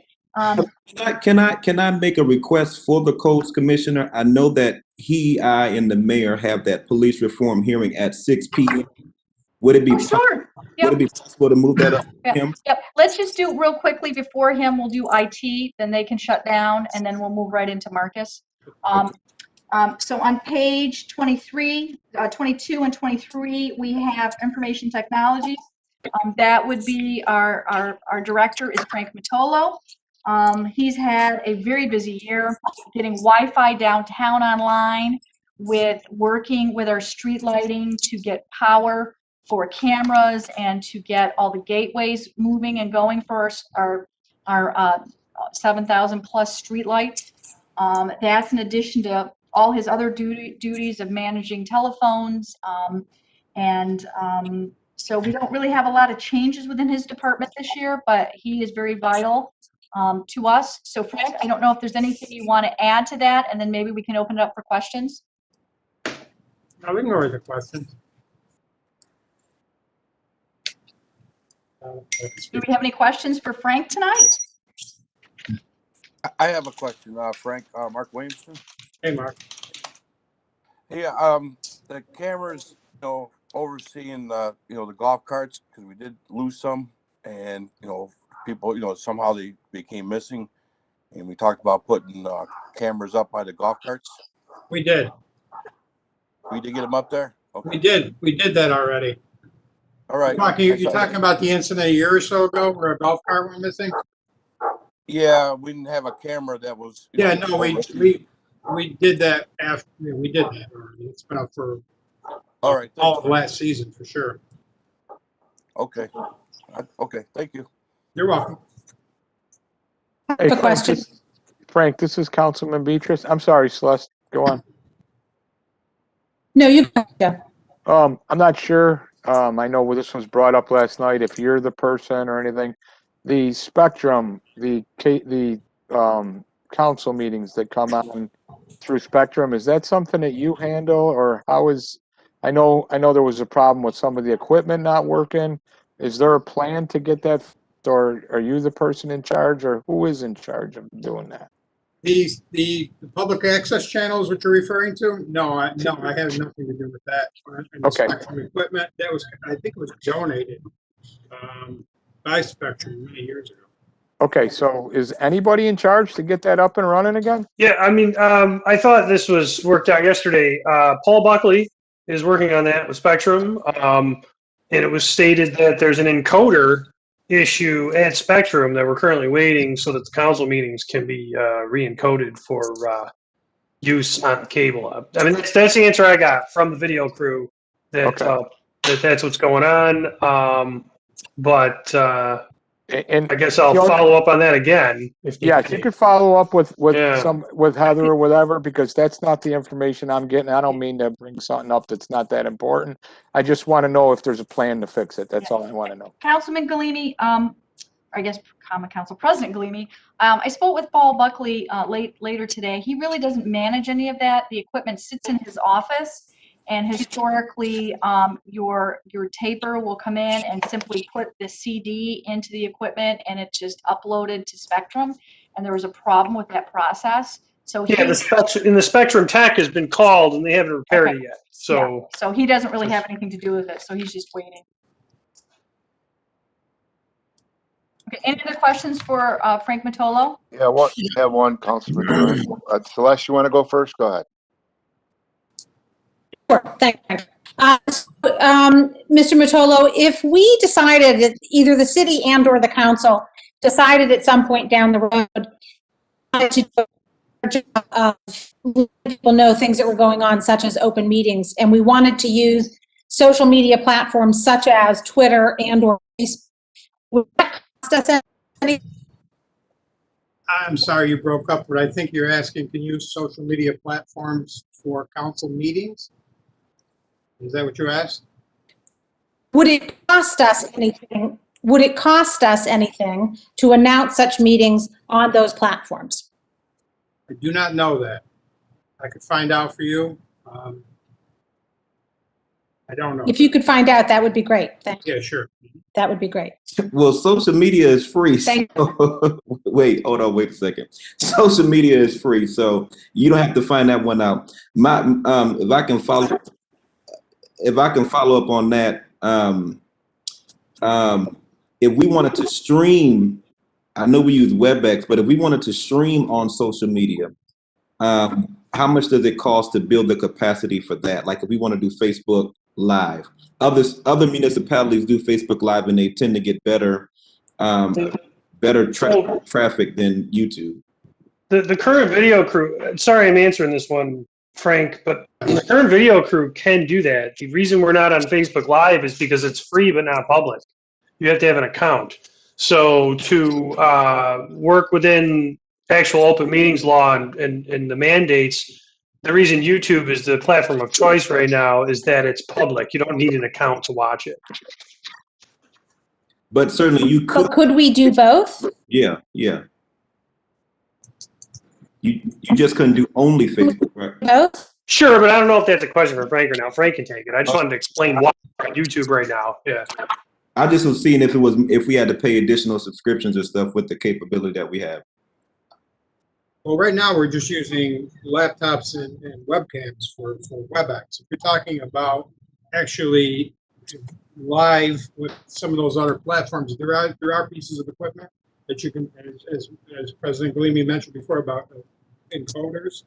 Can I make a request for the codes commissioner? I know that I and the mayor have that police reform hearing at 6 p.m. Would it be sure? Yep. Would it be possible to move that up? Yep. Let's just do real quickly before him. We'll do IT, then they can shut down, and then we'll move right into Marcus. So on page 23, 22 and 23, we have information technology. That would be our director is Frank Matolo. He's had a very busy year getting Wi-Fi downtown online, with working with our street lighting to get power for cameras and to get all the gateways moving and going for our 7,000 plus streetlights. That's in addition to all his other duties of managing telephones. So we don't really have a lot of changes within his department this year, but he is very vital to us. So Frank, I don't know if there's anything you want to add to that, and then maybe we can open it up for questions. I'll ignore the questions. Do we have any questions for Frank tonight? I have a question, Frank, Mark Williamson. Hey, Mark. Hey, the cameras, overseeing the, the golf carts, because we did lose some, and, people, somehow they became missing, and we talked about putting cameras up by the golf carts. We did. We did get them up there? Okay. We did. We did that already. All right. You're talking about the incident a year or so ago where a golf cart went missing? Yeah, we didn't have a camera that was. Yeah, no, we did that after, we did that already. It's been up for all right, all of last season for sure. Okay. Okay, thank you. You're welcome. Hey, A question. Frank, this is Councilman Beatrice. I'm sorry, Celeste. Go on. No, you go. I'm not sure. I know this was brought up last night. If you're the person or anything, the Spectrum, the council meetings that come on through Spectrum, is that something that you handle, or how is? I know there was a problem with some of the equipment not working. Is there a plan to get that, or are you the person in charge, or who is in charge of doing that? The public access channels which you're referring to? No, I have nothing to do with that. And the Okay. Spectrum equipment, that was, I think it was donated by Spectrum many years ago. Okay, so is anybody in charge to get that up and running again? Yeah, I mean, I thought this was worked out yesterday. Paul Buckley is working on that with Spectrum. And it was stated that there's an encoder issue at Spectrum that we're currently waiting so that the council meetings can be re-encoded for use on the cable. I mean, that's the answer I got from the video crew, that that's what's going on. And I guess I'll follow up on that again. If you could follow up with Heather or whatever, because that's not the information I'm getting. I don't mean to bring something up that's not that important. I just want to know if there's a plan to fix it. That's all I want to know. Councilman Galimi, I guess Common Council President Galimi, I spoke with Paul Buckley later today. He really doesn't manage any of that. The equipment sits in his office. And historically, your taper will come in and simply put the CD into the equipment, and it's just uploaded to Spectrum. And there was a problem with that process. So yeah, the Spectrum tech has been called, and they haven't repaired it yet. So so he doesn't really have anything to do with it. So he's just waiting. Okay. Any other questions for Frank Matolo? Yeah, you have one, Councilman. Celeste, you want to go first? Go ahead. Sure, thanks. Mr. Matolo, if we decided that either the city and or the council decided at some point down the road to let people know things that were going on, such as open meetings, and we wanted to use social media platforms such as Twitter and or Facebook, would that cost us anything? I'm sorry you broke up, but I think you're asking, can you use social media platforms for council meetings? Is that what you asked? Would it cost us anything? Would it cost us anything to announce such meetings on those platforms? I do not know that. I could find out for you. I don't know. If you could find out, that would be great. Thank you. Yeah, sure. That would be great. Well, social media is free. Thank you. Wait a second. Social media is free, so you don't have to find that one out. If I can follow up on that, if we wanted to stream, I know we use WebEx, but if we wanted to stream on social media, how much does it cost to build the capacity for that? Like if we want to do Facebook Live. Other municipalities do Facebook Live, and they tend to get better traffic than YouTube. The current video crew, sorry I'm answering this one, Frank, but the current video crew can do that. The reason we're not on Facebook Live is because it's free but not public. You have to have an account. So to work within actual open meetings law and the mandates, the reason YouTube is the platform of choice right now is that it's public. You don't need an account to watch it. But certainly you could. But could we do both? Yeah. You just couldn't do only Facebook, right? Both? Sure, but I don't know if that's a question for Frank or not. Frank can take it. I just wanted to explain why on YouTube right now. Yeah. I just was seeing if we had to pay additional subscriptions or stuff with the capability that we have. Well, right now we're just using laptops and webcams for WebEx. If you're talking about actually live with some of those other platforms, there are pieces of equipment that you can, as President Galimi mentioned before about encoders.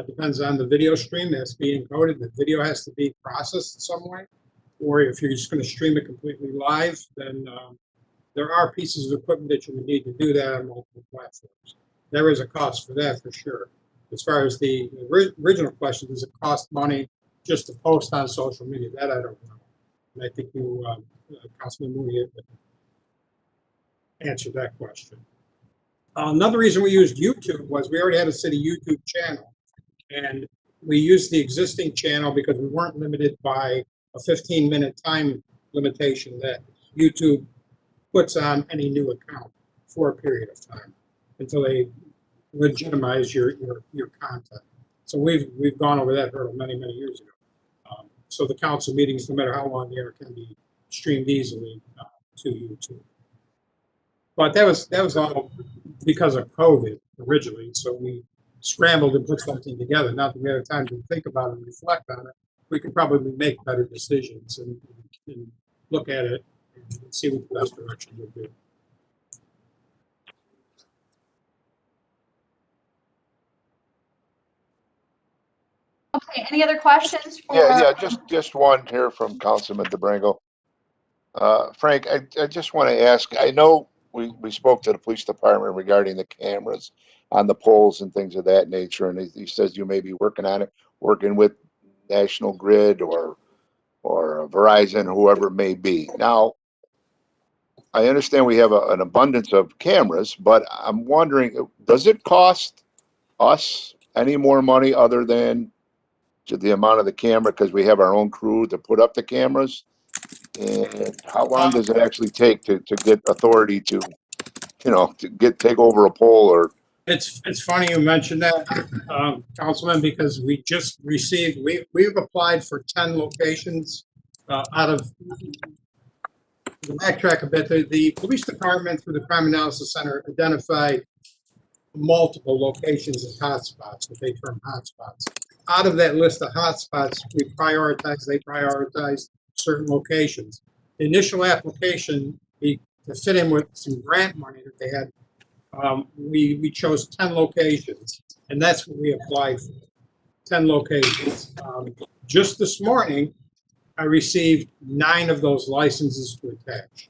Depends on the video stream. It has to be encoded. The video has to be processed in some way. Or if you're just going to stream it completely live, then there are pieces of equipment that you would need to do that on multiple platforms. There is a cost for that for sure. As far as the original question, does it cost money just to post on social media? That I don't know. And I think you, Councilman Mooney, answered that question. Another reason we used YouTube was we already had a city YouTube channel. And we used the existing channel because we weren't limited by a 15-minute time limitation that YouTube puts on any new account for a period of time until they legitimize your content. So we've gone over that hurdle many years ago. So the council meetings, no matter how long they are, can be streamed easily to YouTube. But that was all because of COVID originally. So we scrambled and put something together. Now that we have time to think about it and reflect on it, we could probably make better decisions and look at it and see what the best direction would be. Okay, any other questions for? Yeah, just one here from Councilman DeBrango. Frank, I just want to ask, I know we spoke to the police department regarding the cameras on the poles and things of that nature, and he says you may be working on it, working with National Grid or Verizon, whoever it may be. Now, I understand we have an abundance of cameras, but I'm wondering, does it cost us any more money other than the amount of the camera because we have our own crew to put up the cameras? And how long does it actually take to get authority to, take over a pole? Or it's funny you mentioned that, Councilman, because we just received, we've applied for 10 locations out of, to backtrack a bit, the police department through the Crime Analysis Center identified multiple locations as hotspots, what they term hotspots. Out of that list of hotspots, they prioritized certain locations. The initial application, to fit in with some grant money that they had, we chose 10 locations, and that's what we applied for, 10 locations. Just this morning, I received 9 of those licenses to attach.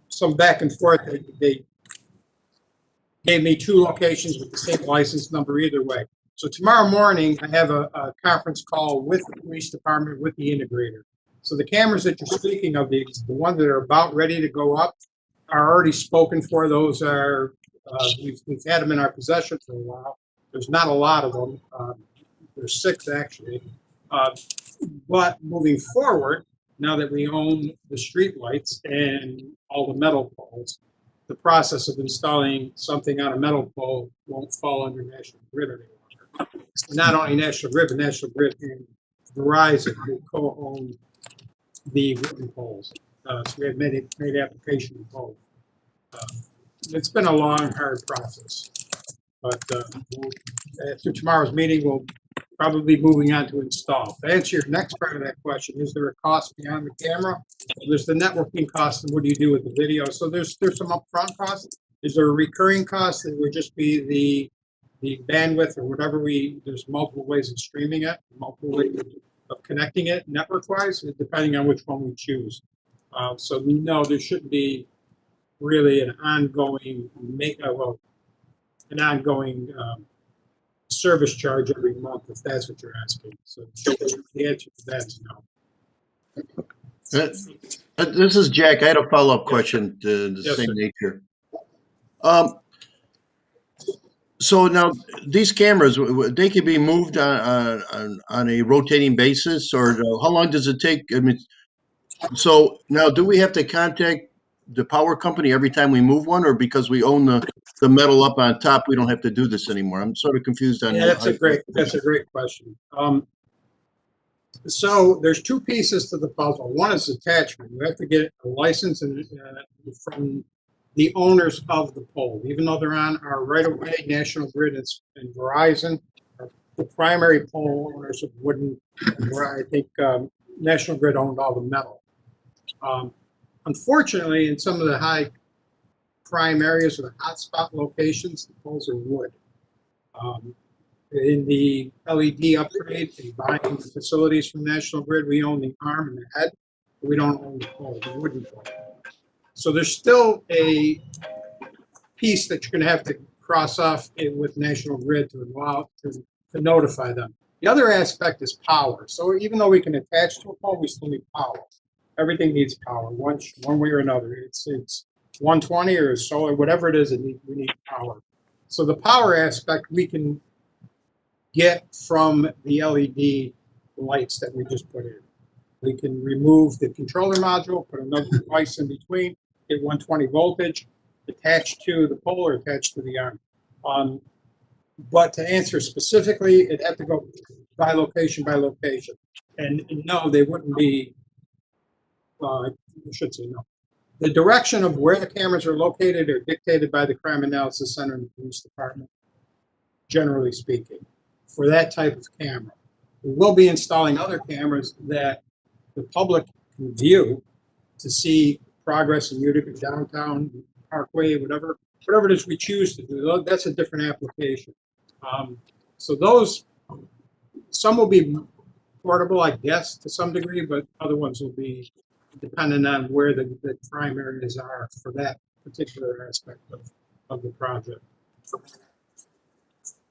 Some back and forth, they gave me 2 locations with the same license number either way. So tomorrow morning, I have a conference call with the police department, with the integrator. So the cameras that you're speaking of, the ones that are about ready to go up, are already spoken for. Those are, we've had them in our possession for a while. There's not a lot of them. There's 6 actually. But moving forward, now that we own the street lights and all the metal poles, the process of installing something on a metal pole won't fall under National Grid anymore. Not only National Grid, but National Grid and Verizon who co-own the wooden poles. So we have made application of both. It's been a long, hard process. But after tomorrow's meeting, we'll probably be moving on to install. To answer your next part of that question, is there a cost beyond the camera? There's the networking cost, and what do you do with the video? So there's some upfront costs. Is there a recurring cost that would just be the bandwidth or whatever there's multiple ways of streaming it, multiple ways of connecting it network-wise, depending on which one we choose. So no, there shouldn't be really an ongoing an ongoing service charge every month, if that's what you're asking. So the answer to that is no. This is Jack. I had a follow-up question to the Yes, same sir. nature. So now these cameras, they could be moved on a rotating basis, or how long does it take? I mean, so now do we have to contact the power company every time we move one, or because we own the metal up on top, we don't have to do this anymore? I'm sort of confused on. Yeah, that's a great question. So there's two pieces to the puzzle. One is attachment. You have to get a license from the owners of the pole, even though they're on our right-of-way, National Grid and Verizon, are the primary pole owners of Wooden. I think National Grid owned all the metal. Unfortunately, in some of the high crime areas or the hotspot locations, the poles are wood. In the LED upgrade and buying the facilities from National Grid, we own the arm and the head, but we don't own the pole, the wooden pole. So there's still a piece that you're going to have to cross off with National Grid to allow to notify them. The other aspect is power. So even though we can attach to a pole, we still need power. Everything needs power, one way or another. It's 120 or solar, whatever it is, we need power. So the power aspect we can get from the LED lights that we just put in. We can remove the controller module, put another device in between, get 120 voltage, attached to the pole or attached to the arm. But to answer specifically, it'd have to go by location by location. And no, they wouldn't be, I should say no. The direction of where the cameras are located are dictated by the Crime Analysis Center and the Police Department, generally speaking, for that type of camera. We will be installing other cameras that the public can view to see progress in Utica, downtown, Parkway, whatever it is we choose to do. That's a different application. So those, some will be portable, I guess, to some degree, but other ones will be dependent on where the crime areas are for that particular aspect of the project.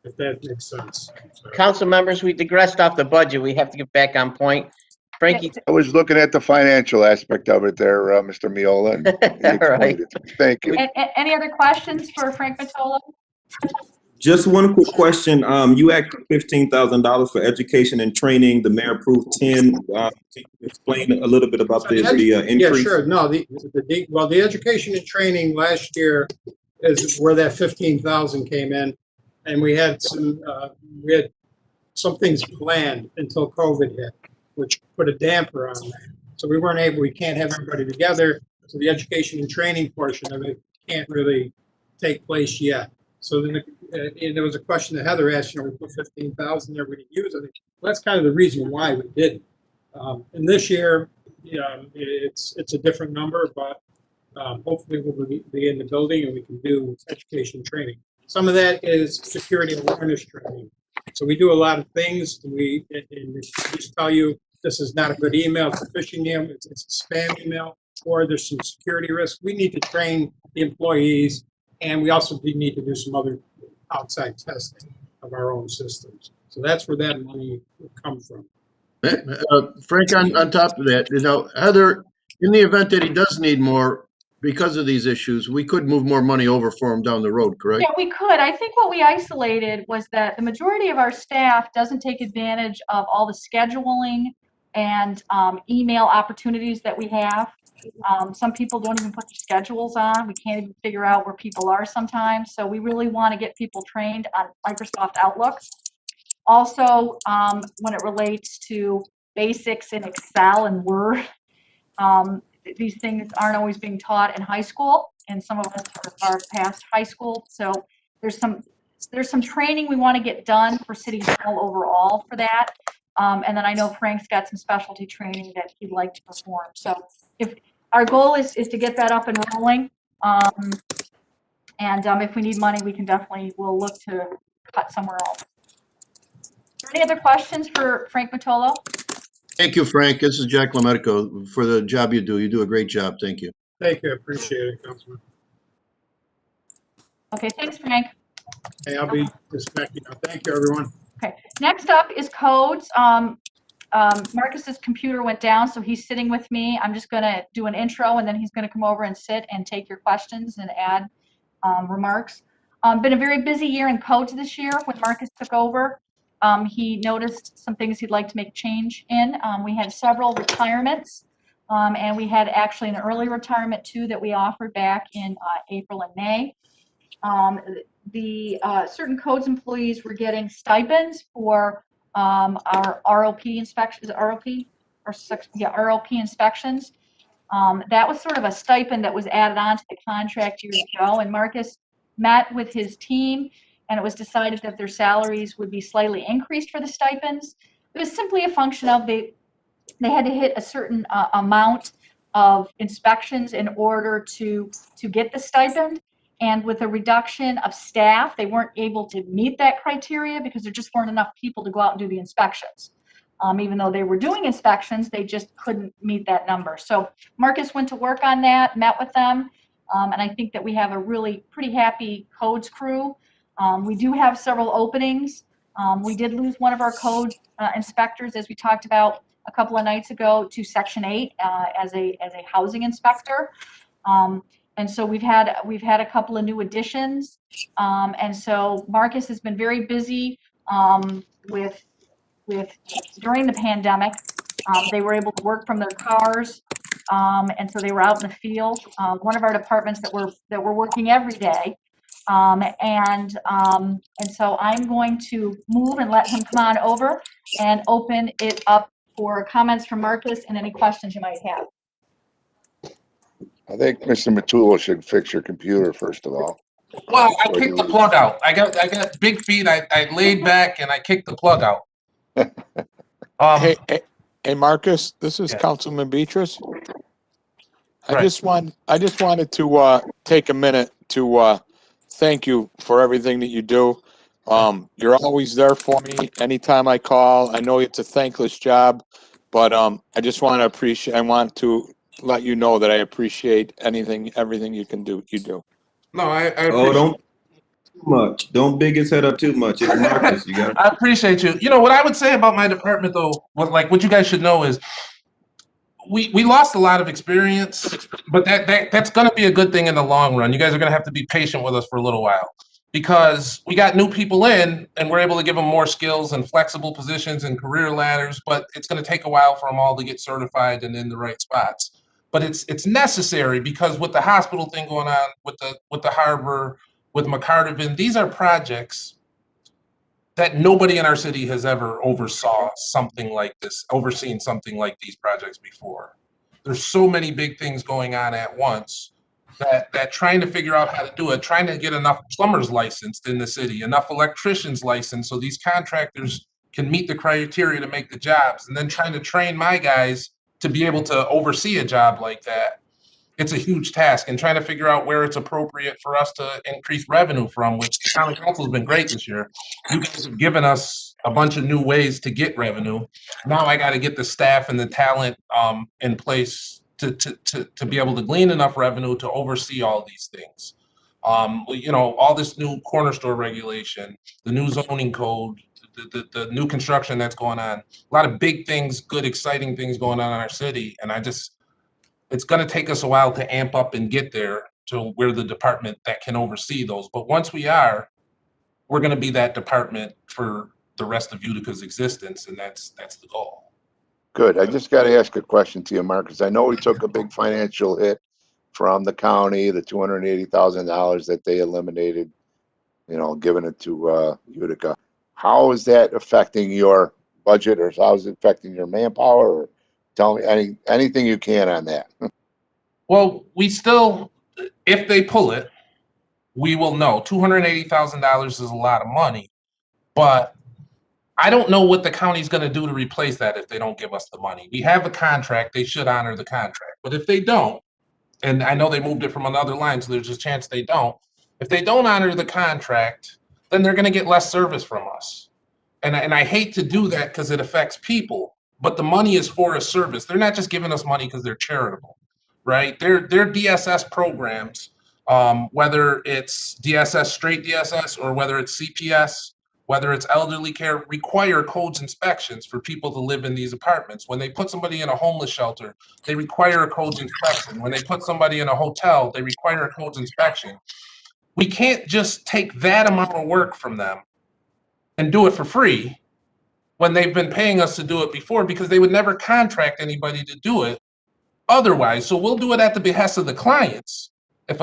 If that makes sense. Council members, we digressed off the budget. We have to get back on point. Frankie, I was looking at the financial aspect of it there, Mr. Miola. And he all right. explained it. Thank you. Any other questions for Frank Matola? Just one quick question. You asked for $15,000 for education and training. The mayor approved 10. Can you explain a little bit about the increase? Yeah, sure. No, the education and training last year is where that 15,000 came in, and we had some things planned until COVID hit, which put a damper on that. So we can't have everybody together. So the education and training portion of it can't really take place yet. So then there was a question that Heather asked, we put 15,000 there, we didn't use it. Well, that's kind of the reason why we didn't. And this year, it's a different number, but hopefully we'll be in the building and we can do education training. Some of that is security awareness training. So we do a lot of things. And we just tell you this is not a good email, it's a phishing email, it's a spam email, or there's some security risk. We need to train the employees, and we also need to do some other outside testing of our own systems. So that's where that money would come from. Frank, on top of that, Heather, in the event that he does need more because of these issues, we could move more money over for him down the road, correct? Yeah, we could. I think what we isolated was that the majority of our staff doesn't take advantage of all the scheduling and email opportunities that we have. Some people don't even put their schedules on. We can't even figure out where people are sometimes. So we really want to get people trained on Microsoft Outlook. Also, when it relates to basics in Excel and Word, these things aren't always being taught in high school, and some of us are past high school. So there's some training we want to get done for City Hall overall for that. And then I know Frank's got some specialty training that he'd like to perform. So if our goal is to get that up and rolling, and if we need money, we'll look to cut somewhere else. Any other questions for Frank Matola? Thank you, Frank. This is Jack Lametico for the job you do. You do a great job. Thank you. Thank you, I appreciate it, Councilman. Okay, thanks, Frank. Hey, I'll be disconnecting now. Thank you, everyone. Okay, next up is codes. Marcus's computer went down, so he's sitting with me. I'm just gonna do an intro, and then he's gonna come over and sit and take your questions and add remarks. Been a very busy year in codes this year when Marcus took over. He noticed some things he'd like to make change in. We had several retirements, and we had actually an early retirement too that we offered back in April and May. Certain codes employees were getting stipends for our ROP inspections, ROP inspections. That was sort of a stipend that was added on to the contract years ago, and Marcus met with his team, and it was decided that their salaries would be slightly increased for the stipends. It was simply a function of they had to hit a certain amount of inspections in order to get the stipend. And with a reduction of staff, they weren't able to meet that criteria because there just weren't enough people to go out and do the inspections. Even though they were doing inspections, they just couldn't meet that number. So Marcus went to work on that, met with them, and I think that we have a really pretty happy codes crew. We do have several openings. We did lose one of our code inspectors, as we talked about a couple of nights ago, to Section 8 as a housing inspector. And so we've had a couple of new additions. And so Marcus has been very busy with during the pandemic. They were able to work from their cars. And so they were out in the field. One of our departments that we're working every day. And so I'm going to move and let him come on over and open it up for comments from Marcus and any questions you might have. I think Mr. Matula should fix your computer first of all. Well, I kicked the plug out. I got big feet. I laid back and I kicked the plug out. Hey, Marcus, this is Yeah. Councilman Beatrice. I Right. just wanted to take a minute to thank you for everything that you do. You're always there for me anytime I call. I know it's a thankless job, but I just want to let you know that I appreciate everything you do. No, I appreciate Oh, don't too much. Don't big his head up too much. It's Marcus. You got. I appreciate you. You know what I would say about my department though, what you guys should know is we lost a lot of experience, but that's gonna be a good thing in the long run. You guys are gonna have to be patient with us for a little while because we got new people in and we're able to give them more skills and flexible positions and career ladders, but it's gonna take a while for them all to get certified and in the right spots. But it's necessary because with the hospital thing going on, with the harbor, with McCarterville, these are projects that nobody in our city has ever overseen something like these projects before. There's so many big things going on at once that trying to figure out how to do it, trying to get enough plumbers licensed in the city, enough electricians licensed so these contractors can meet the criteria to make the jobs, and then trying to train my guys to be able to oversee a job like that. It's a huge task, and trying to figure out where it's appropriate for us to increase revenue from, which the county council has been great this year. You guys have given us a bunch of new ways to get revenue. Now I got to get the staff and the talent in place to be able to glean enough revenue to oversee all these things. All this new corner store regulation, the new zoning code, the new construction that's going on, a lot of big things, good, exciting things going on in our city. And it's going to take us a while to amp up and get there to where the department that can oversee those. But once we are, we're going to be that department for the rest of Utica's existence. And that's the goal. Good. I just got to ask a question to you, Marcus. I know we took a big financial hit from the county, the $280,000 that they eliminated, giving it to Utica. How is that affecting your budget, or how is it affecting your manpower? Or tell me anything you can on that. Well, we still, if they pull it, we will know. $280,000 is a lot of money, but I don't know what the county's going to do to replace that if they don't give us the money. We have a contract. They should honor the contract. But if they don't, and I know they moved it from another line, so there's a chance they don't. If they don't honor the contract, then they're going to get less service from us. And I hate to do that because it affects people. but the money is for a service. They're not just giving us money because they're charitable, right? Their DSS programs, whether it's DSS, straight DSS, or whether it's CPS, whether it's elderly care, require codes inspections for people to live in these apartments. When they put somebody in a homeless shelter, they require a codes inspection. When they put somebody in a hotel, they require a codes inspection. We can't just take that amount of work from them and do it for free when they've been paying us to do it before, because they would never contract anybody to do it otherwise. So we'll do it at the behest of the clients. If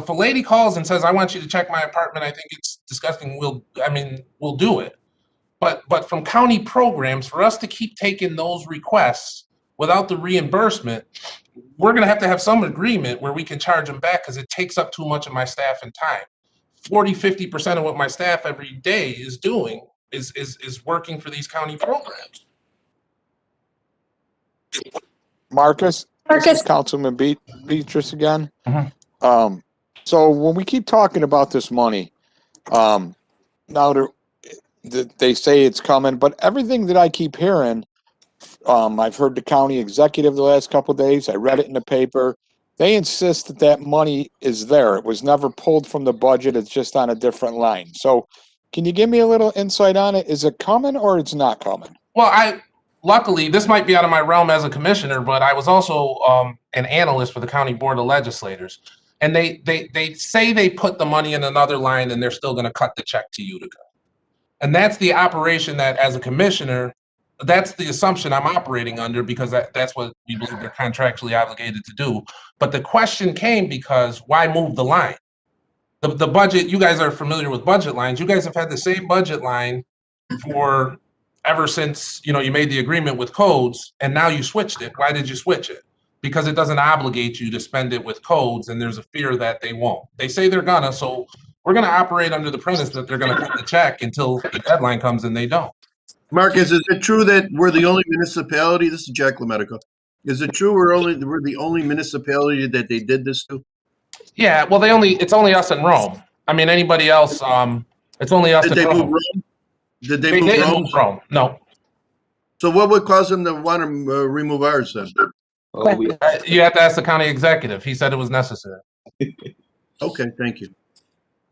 a lady calls and says, I want you to check my apartment, I think it's disgusting, we'll do it. But from county programs, for us to keep taking those requests without the reimbursement, we're going to have some agreement where we can charge them back, because it takes up too much of my staff and time. 40-50% of what my staff every day is doing is working for these county programs. Marcus, this is Councilman Beatrice again. So when we keep talking about this money, now they say it's coming, but everything that I keep hearing, I've heard the county executive the last couple of days, I read it in the paper, they insist that that money is there. It was never pulled from the budget. It's just on a different line. So can you give me a little insight on it? Is it coming or it's not coming? Well, luckily, this might be out of my realm as a commissioner, but I was also an analyst for the County Board of Legislators. And they say they put the money in another line and they're still going to cut the check to Utica. And that's the operation that, as a commissioner, that's the assumption I'm operating under, because that's what we believe they're contractually obligated to do. But the question came because why move the line? The budget, you guys are familiar with budget lines. You guys have had the same budget line for ever since, you made the agreement with codes, and now you switched it. Why did you switch it? Because it doesn't obligate you to spend it with codes, and there's a fear that they won't. They say they're gonna, so we're gonna operate under the premise that they're gonna cut the check until the deadline comes and they don't. Marcus, is it true that we're the only municipality? This is Jack LaMedica. Is it true we're the only municipality that they did this to? Yeah, well, it's only us in Rome. I mean, anybody else, it's only us in Rome. Move Rome? Did they They move didn't Rome? move Rome, no. So what would cause them to want to remove ours then? You have to ask the county executive. He said it was necessary. Okay, thank you.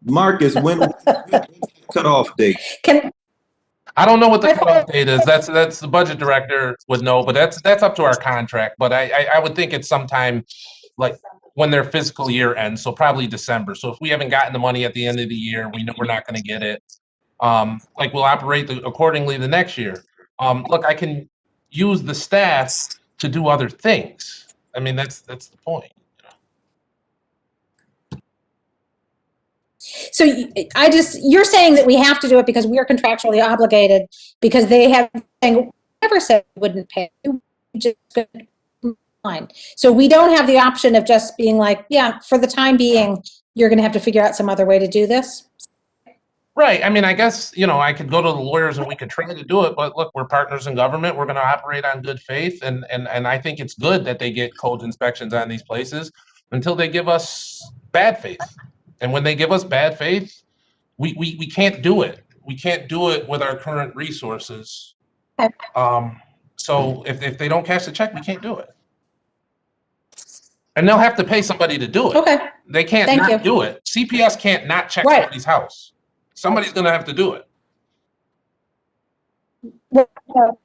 Marcus, when cutoff date? I don't know what the cutoff date is. That's the budget director would know, but that's up to our contract. But I would think it's sometime like when their fiscal year ends, so probably December. So if we haven't gotten the money at the end of the year, we know we're not going to get it. We'll operate accordingly the next year. Look, I can use the staff to do other things. I mean, that's the point. So you're saying that we have to do it because we are contractually obligated, because they have never said we wouldn't pay. Just fine. So we don't have the option of just being like, yeah, for the time being, you're going to have to figure out some other way to do this. Right. I mean, I guess, I could go to the lawyers and we could try to do it, but look, we're partners in government. We're going to operate on good faith. And I think it's good that they get code inspections on these places until they give us bad faith. And when they give us bad faith, we can't do it. We can't do it with our current resources. Okay. So if they don't cash the check, we can't do it. And they'll have to pay somebody to do it. Okay. They can't not do it. CPS can't not check somebody's house. Somebody's going to have to do it. Well,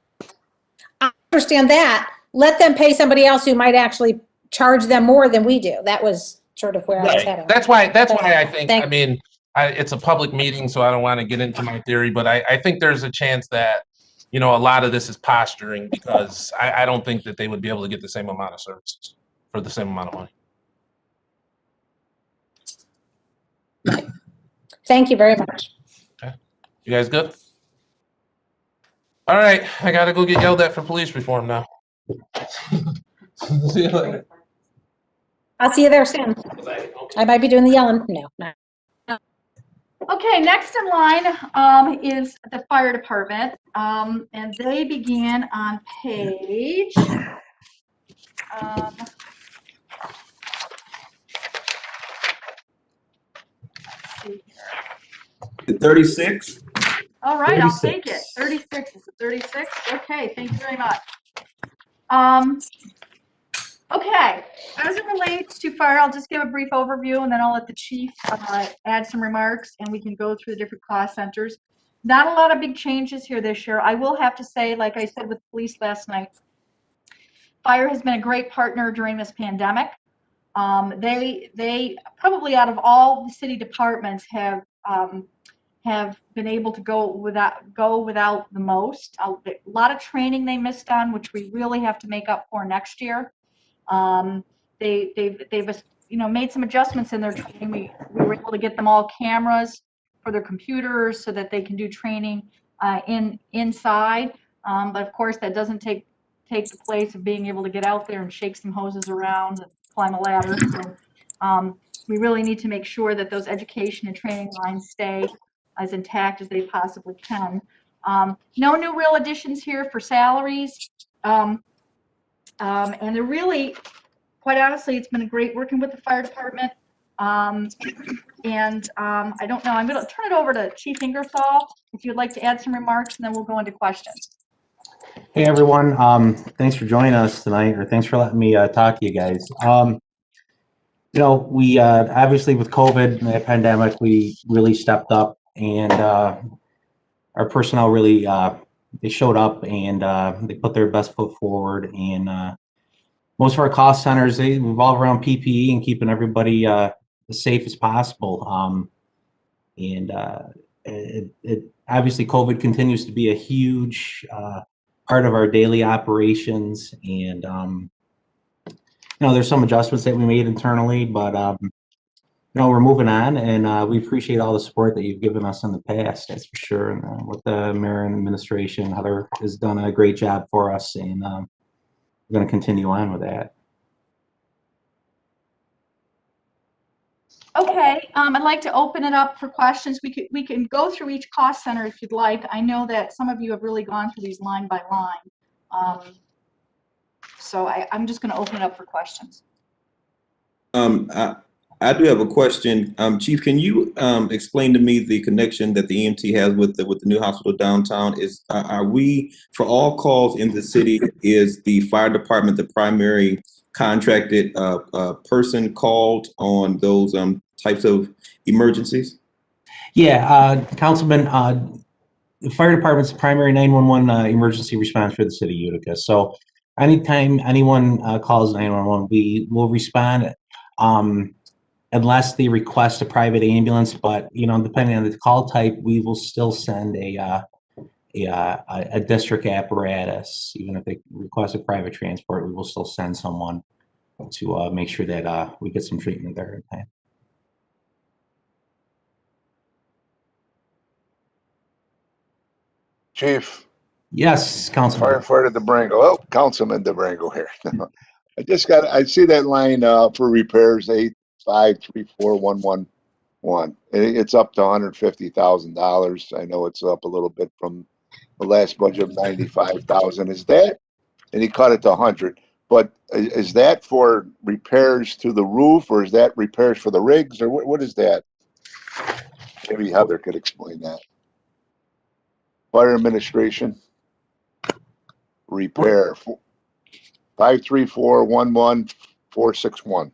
I understand that. Let them pay somebody else who might actually charge them more than we do. That was sort of where I was headed. That's why I think, it's a public meeting, so I don't want to get into my theory, but I think there's a chance that, a lot of this is posturing, because I don't think that they would be able to get the same amount of services for the same amount of money. Thank you very much. Okay. You guys good? All right. I got to go get yelled at for police reform now. See you later. I'll see you there soon. I might be doing the yelling. No. Okay, next in line is the fire department, and they begin on page 36. All right, 36. I'll take it. 36. Is it 36? Okay, thank you very much. Okay, as it relates to fire, I'll just give a brief overview and then I'll let the chief add some remarks and we can go through the different cost centers. Not a lot of big changes here this year. I will have to say, like I said with police last night, fire has been a great partner during this pandemic. They probably out of all the city departments have been able to go without the most. A lot of training they missed on, which we really have to make up for next year. They've made some adjustments in their training. We were able to get them all cameras for their computers so that they can do training inside. But of course, that doesn't take the place of being able to get out there and shake some hoses around and climb a ladder. So we really need to make sure that those education and training lines stay as intact as they possibly can. No new real additions here for salaries. And they're really, quite honestly, it's been great working with the fire department. I don't know, I'm going to turn it over to Chief Ingersoll if you'd like to add some remarks, and then we'll go into questions. Hey everyone, thanks for joining us tonight, or thanks for letting me talk to you guys. We obviously with COVID and the pandemic, we really stepped up, and our personnel really they showed up and they put their best foot forward. And most of our cost centers, they revolve around PPE and keeping everybody as safe as possible. Obviously COVID continues to be a huge part of our daily operations, and there's some adjustments that we made internally, but we're moving on, and we appreciate all the support that you've given us in the past, that's for sure. And with the mayor and administration, Heather has done a great job for us, and we're going to continue on with that. Okay, I'd like to open it up for questions. We can go through each cost center if you'd like. I know that some of you have really gone through these line by line. So I'm just going to open it up for questions. I do have a question. Chief, can you explain to me the connection that the EMT has with the new hospital downtown? Are we, for all calls in the city, is the fire department the primary contracted person called on those types of emergencies? Yeah, Councilman, the fire department's the primary 911 emergency response for the city of Utica. So anytime anyone calls 911, we will respond unless they request a private ambulance. But depending on the call type, we will still send a district apparatus. Even if they request a private transport, we will still send someone to make sure that we get some treatment there in time. Chief. Yes, Councilman. Firefighter DeBrango. Oh, Councilman DeBrango here. I see that line for repairs 8534111. It's up to $150,000. I know it's up a little bit from the last budget of 95,000. Is that? And he cut it to 100. But is that for repairs to the roof, or is that repairs for the rigs, or what is that? Maybe Heather could explain that. Fire administration repair 53411-461.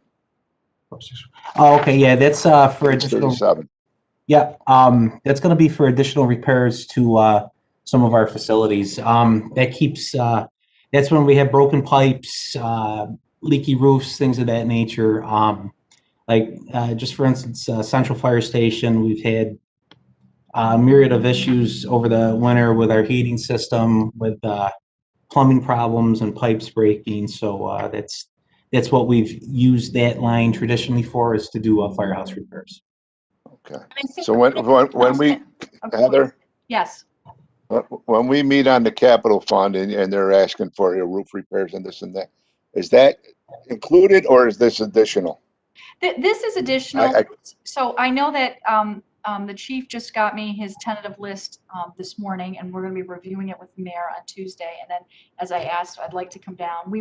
Oh, okay, yeah, that's for additional. 37. Yeah, that's going to be for additional repairs to some of our facilities. That keeps. That's when we have broken pipes, leaky roofs, things of that nature. Just for instance, Central Fire Station, we've had a myriad of issues over the winter with our heating system, with plumbing problems and pipes breaking. So that's what we've used that line traditionally for, is to do firehouse repairs. Okay. So when we, Heather? Yes. When we meet on the capital fund and they're asking for your roof repairs and this and that, is that included or is this additional? This is additional. So I know that the chief just got me his tentative list this morning, and we're going to be reviewing it with the mayor on Tuesday. And then, as I asked, we would like to come down on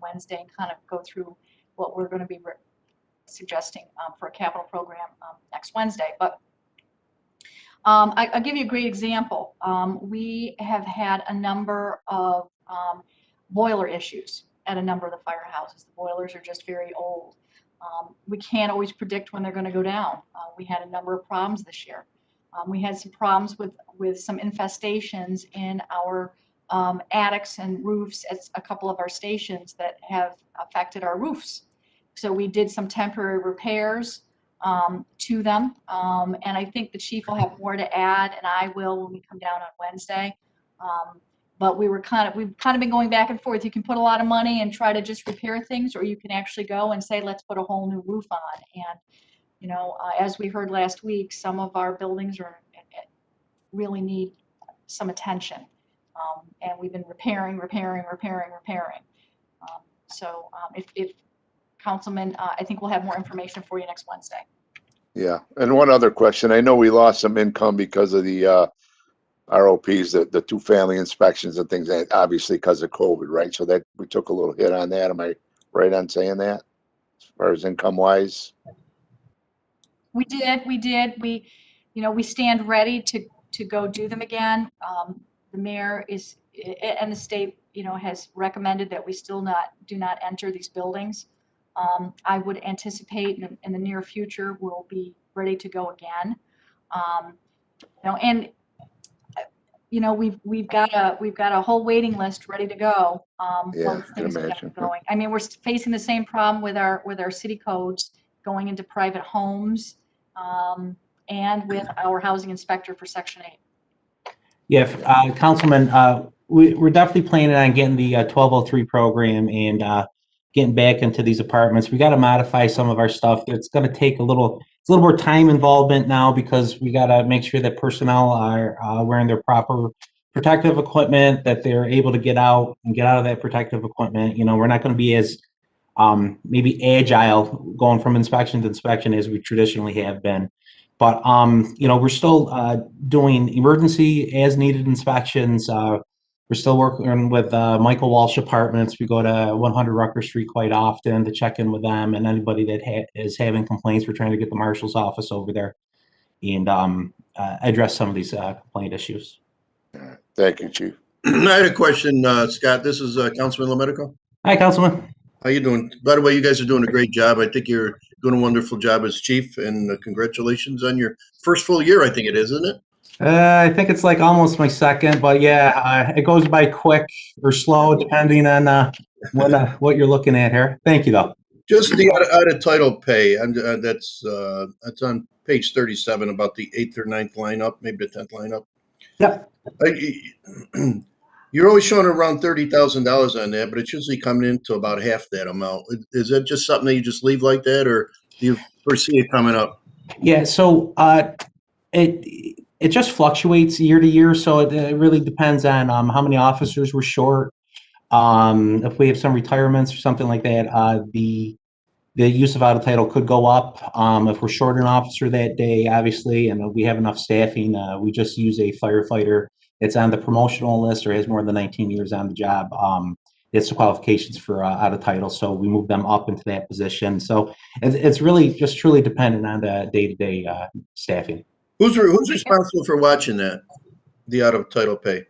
Wednesday and kind of go through what we're going to be suggesting for a capital program next Wednesday. But I'll give you a great example. We have had a number of boiler issues at a number of the firehouses. The boilers are just very old. We can't always predict when they're going to go down. We had a number of problems this year. We had some problems with some infestations in our attics and roofs at a couple of our stations that have affected our roofs. So we did some temporary repairs to them. And I think the chief will have more to add, and I will when we come down on Wednesday. But we've kind of been going back and forth. You can put a lot of money and try to just repair things, or you can actually go and say, let's put a whole new roof on. And, you know, as we heard last week, some of our buildings really need some attention. And we've been repairing. If Councilman, I think we'll have more information for you next Wednesday. Yeah, and one other question. I know we lost some income because of the ROPs, the two family inspections and things, that obviously because of COVID, right? So that we took a little hit on that. Am I right on saying that, as far as income wise? We did. We stand ready to go do them again. The mayor is, and the state, has recommended that we still do not enter these buildings. I would anticipate in the near future we'll be ready to go again. We've got a whole waiting list ready to go. Yeah, I can imagine. Going. I mean, we're facing the same problem with our city codes going into private homes, and with our housing inspector for Section 8. Yeah, Councilman, we're definitely planning on getting the 1203 program and getting back into these apartments. We got to modify some of our stuff. It's going to take it's a little more time involvement now because we got to make sure that personnel are wearing their proper protective equipment, that they're able to get out of that protective equipment. We're not going to be as maybe agile going from inspection to inspection as we traditionally have been. But, we're still doing emergency as needed inspections. We're still working with Michael Walsh Apartments. We go to 100 Rucker Street quite often to check in with them, and anybody that is having complaints, we're trying to get the marshal's office over there and address some of these complaint issues. Thank you, Chief. I had a question, Scott. This is Councilman Lomedico. Hi, Councilman. How you doing? By the way, you guys are doing a great job. I think you're doing a wonderful job as chief, and congratulations on your first full year, I think it is, isn't it? I think it's like almost my second, but yeah, it goes by quick or slow depending on what you're looking at here. Thank you, though. Just the out of title pay, and that's on page 37 about the 8th or 9th line up, maybe the 10th line up. Yep. You're always showing around $30,000 on that, but it's usually coming into about half that amount. Is that just something that you just leave like that, or do you foresee it coming up? Yeah, so it just fluctuates year to year, so it really depends on how many officers we're short. If we have some retirements or something like that, the use of out of title could go up. If we're short an officer that day, obviously, and we have enough staffing, we just use a firefighter that's on the promotional list or has more than 19 years on the job. It's the qualifications for out of title, so we move them up into that position. So it's really just truly dependent on the day-to-day staffing. Who's responsible for watching that, the out of title pay,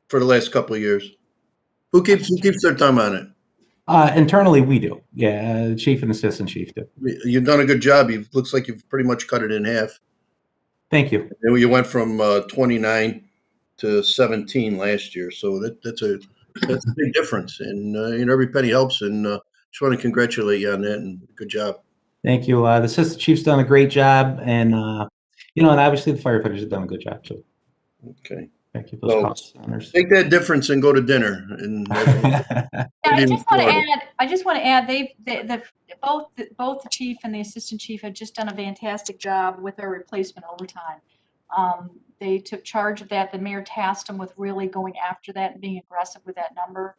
for the last couple of years? Who keeps their thumb on it? Internally, we do. Yeah, the chief and assistant chief do. You've done a good job. Looks like you've pretty much cut it in half. Thank you. And you went from 29 to 17 last year, so that's a big difference. And every penny helps. And just want to congratulate you on that. And good job. Thank you. The assistant chief's done a great job, and and obviously the firefighters have done a good job too. Okay. Thank you. Take that difference and go to dinner. And I just want to add, both the chief and the assistant chief have just done a fantastic job with their replacement overtime. They took charge of that. The mayor tasked them with really going after that and being aggressive with that number,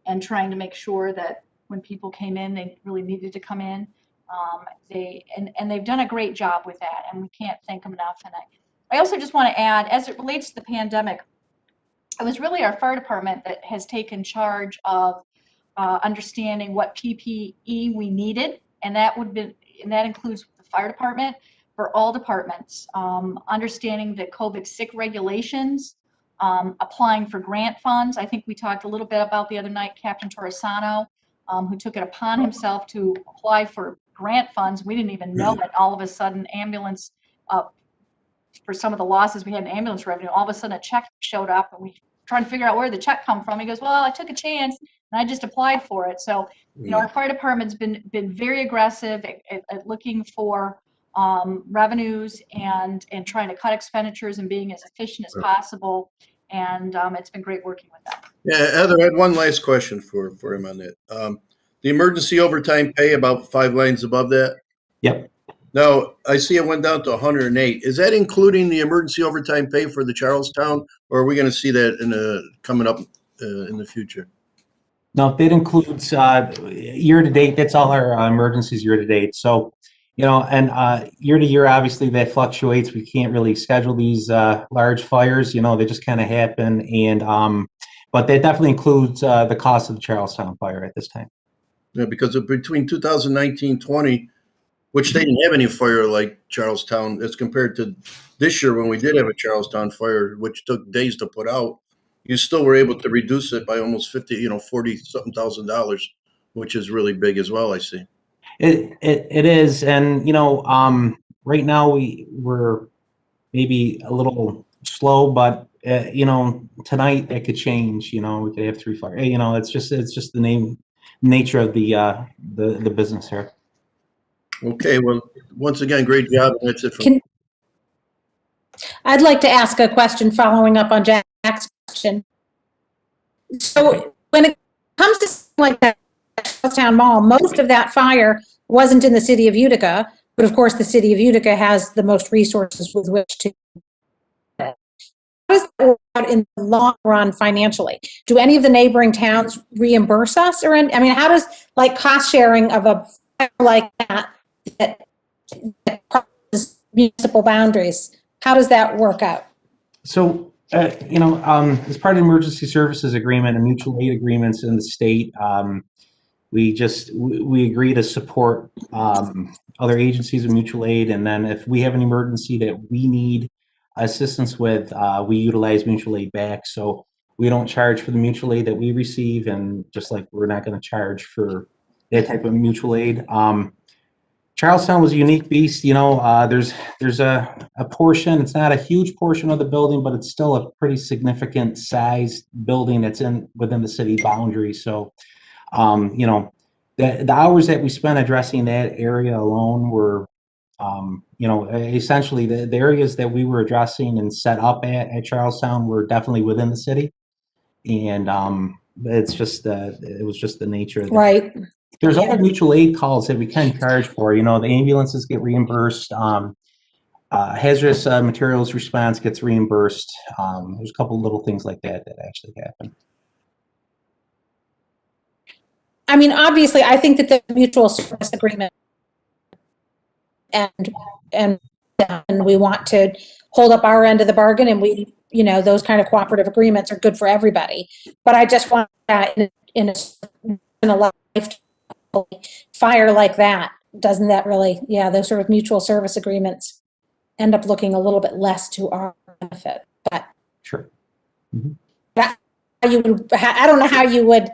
and trying to make sure that when people came in, they really needed to come in. They've done a great job with that, and we can't thank them enough. And I also just want to add, as it relates to the pandemic, it was really our fire department that has taken charge of understanding what PPE we needed, and that includes the fire department for all departments, understanding the COVID sick regulations, applying for grant funds. I think we talked a little bit about the other night, Captain Torresano, who took it upon himself to apply for grant funds. We didn't even know it. All of a sudden, ambulance, for some of the losses we had in ambulance revenue, all of a sudden a check showed up and we trying to figure out where the check come from. He goes, well, I took a chance and I just applied for it. So, you know, our fire department's been very aggressive at looking for revenues and trying to cut expenditures and being as efficient as possible. And it's been great working with them. Yeah, Heather, I had one last question for him on that. The emergency overtime pay, about 5 lines above that. Yep. Now, I see it went down to 108. Is that including the emergency overtime pay for the Charlestown, or are we going to see that coming up in the future? No, that includes year to date. That's all our emergencies year to date. So, you know, and year to year, obviously that fluctuates. We can't really schedule these large fires. You know, they just kind of happen. And but that definitely includes the cost of the Charlestown fire at this time. Yeah, because between 2019-20, which they didn't have any fire like Charlestown as compared to this year when we did have a Charlestown fire, which took days to put out, you still were able to reduce it by almost 50, $40-something thousand, which is really big as well, I see. It is. And, you know, right now we're maybe a little slow, but, you know, tonight it could change. You know, we could have 3 fire. You know, it's just the nature of the business here. Okay, well, once again, great job. That's it from I'd like to ask a question following up on Jack's question. So when it comes to something like that, Charlestown Mall, most of that fire wasn't in the city of Utica, but of course the city of Utica has the most resources with which to. How does that work out in the long run financially? Do any of the neighboring towns reimburse us, or I mean, how does like cost sharing of a fire like that crosses municipal boundaries? How does that work out? So, you know, as part of the emergency services agreement and mutual aid agreements in the state, we agree to support other agencies of mutual aid, and then if we have an emergency that we need assistance with, we utilize mutual aid back. So we don't charge for the mutual aid that we receive, and just like we're not going to charge for that type of mutual aid. Charlestown was a unique beast. You know, there's a portion, it's not a huge portion of the building, but it's still a pretty significant sized building that's within the city boundaries. So, you know, the hours that we spent addressing that area alone were, you know, essentially the areas that we were addressing and set up at Charlestown were definitely within the city. And it's just, it was just the nature of Right. There's other mutual aid calls that we can charge for. You know, the ambulances get reimbursed. Hazardous materials response gets reimbursed. There's a couple little things like that actually happen. I mean, obviously, I think that the mutual service agreement and we want to hold up our end of the bargain, and we, you know, those kind of cooperative agreements are good for everybody. But I just want that in a life fire like that, doesn't that really, yeah, those sort of mutual service agreements end up looking a little bit less to our benefit. But sure. Mm-hmm. I don't know how you would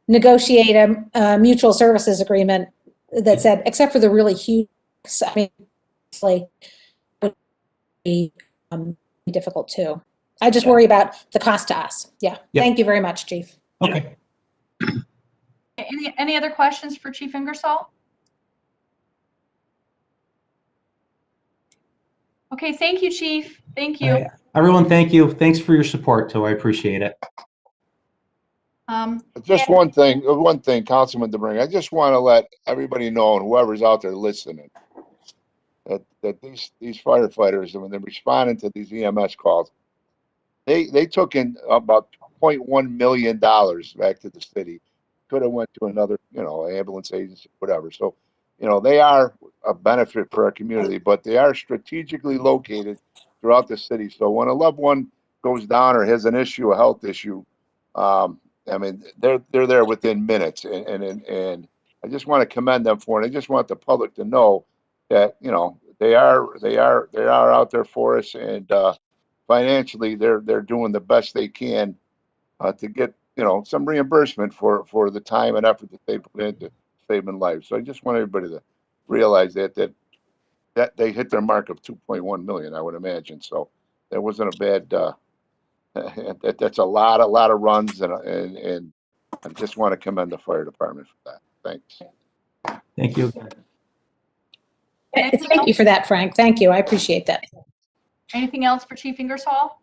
negotiate a mutual services agreement that said, except for the really huge, I mean, it would be difficult too. I just worry about the cost to us. Yeah. Yep. Thank you very much, Chief. Okay. Any other questions for Chief Ingersoll? Okay, thank you, Chief. Thank you. Everyone, thank you. Thanks for your support, too. I appreciate it. Just one thing, Councilman DeBring. I just want to let everybody know, and whoever's out there listening, that these firefighters, when they're responding to these EMS calls, they took in about $0.1 million back to the city. Could have went to another, you know, ambulance agency, whatever. So, you know, they are a benefit for our community, but they are strategically located throughout the city. So when a loved one goes down or has an issue, a health issue, I mean, they're there within minutes, and I just want to commend them for it. I just want the public to know that, you know, they are out there for us, and financially, they're doing the best they can to get, you know, some reimbursement for the time and effort that they put into saving lives. So I just want everybody to realize that they hit their mark of 2.1 million, I would imagine. So that wasn't a bad. That's a lot of runs, and I just want to commend the fire department for that. Thanks. Thank you. Thank you for that, Frank. Thank you. I appreciate that. Anything else for Chief Ingersoll?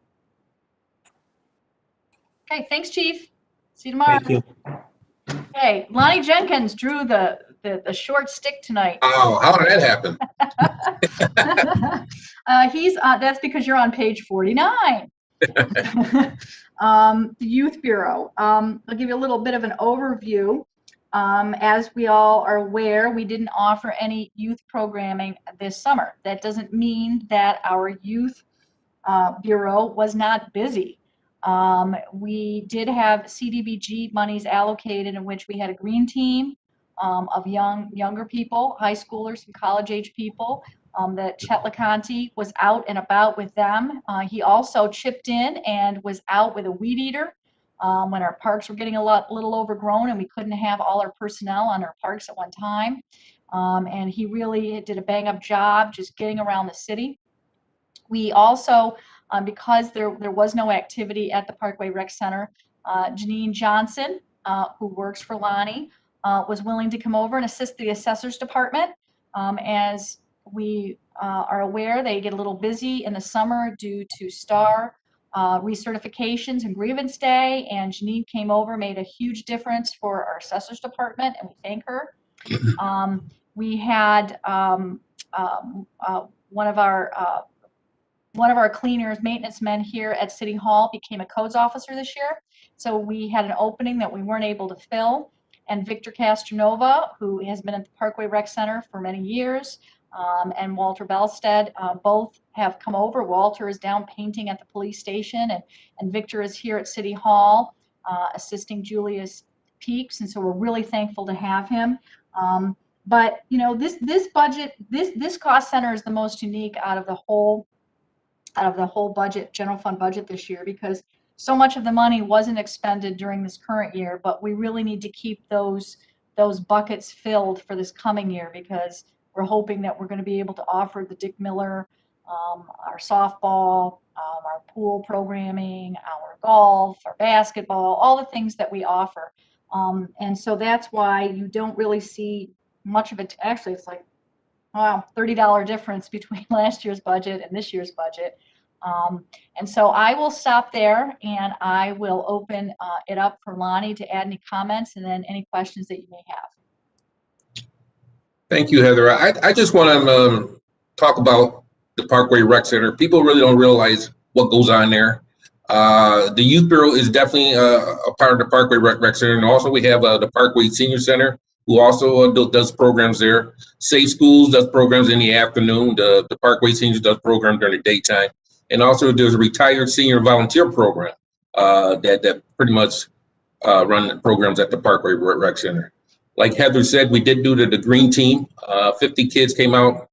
Okay, thanks, Chief. See you tomorrow. Thank you. Okay, Lonnie Jenkins drew the short stick tonight. Oh, how did that happen? That's because you're on page 49. The Youth Bureau. I'll give you a little bit of an overview. As we all are aware, we didn't offer any youth programming this summer. That doesn't mean that our Youth Bureau was not busy. We did have CDBG monies allocated in which we had a green team of younger people, high schoolers and college-age people, that Chet LeConte was out and about with them. He also chipped in and was out with a weed eater when our parks were getting a little overgrown and we couldn't have all our personnel on our parks at one time. And he really did a bang-up job just getting around the city. We also, because there was no activity at the Parkway Rec Center, Janine Johnson, who works for Lonnie, was willing to come over and assist the assessors department. As we are aware, they get a little busy in the summer due to STAR recertifications and grievance day, and Janine came over, made a huge difference for our assessors department, and we thank her. We had one of our cleaners, maintenance men here at City Hall became a codes officer this year. So we had an opening that we weren't able to fill. And Victor Castronova, who has been at the Parkway Rec Center for many years, and Walter Belstead, both have come over. Walter is down painting at the police station, and Victor is here at City Hall assisting Julius Peaks. And so we're really thankful to have him. But you know, this budget, this cost center is the most unique out of the whole budget, general fund budget this year, because so much of the money wasn't expended during this current year, but we really need to keep those buckets filled for this coming year, because we're hoping that we're going to be able to offer the Dick Miller, our softball, our pool programming, our golf, our basketball, all the things that we offer. And so that's why you don't really see much of it. Actually, it's like, wow, $30 difference between last year's budget and this year's budget. And so I will stop there and I will open it up for Lonnie to add any comments and then any questions that you may have. Thank you, Heather. I just want to talk about the Parkway Rec Center. People really don't realize what goes on there. The Youth Bureau is definitely a part of the Parkway Rec Center. And also we have the Parkway Senior Center, who also does programs there. Safe Schools does programs in the afternoon. The Parkway Seniors does programs during the daytime. And also there's a retired senior volunteer program that pretty much run programs at the Parkway Rec Center. Like Heather said, we did do the green team. 50 kids came out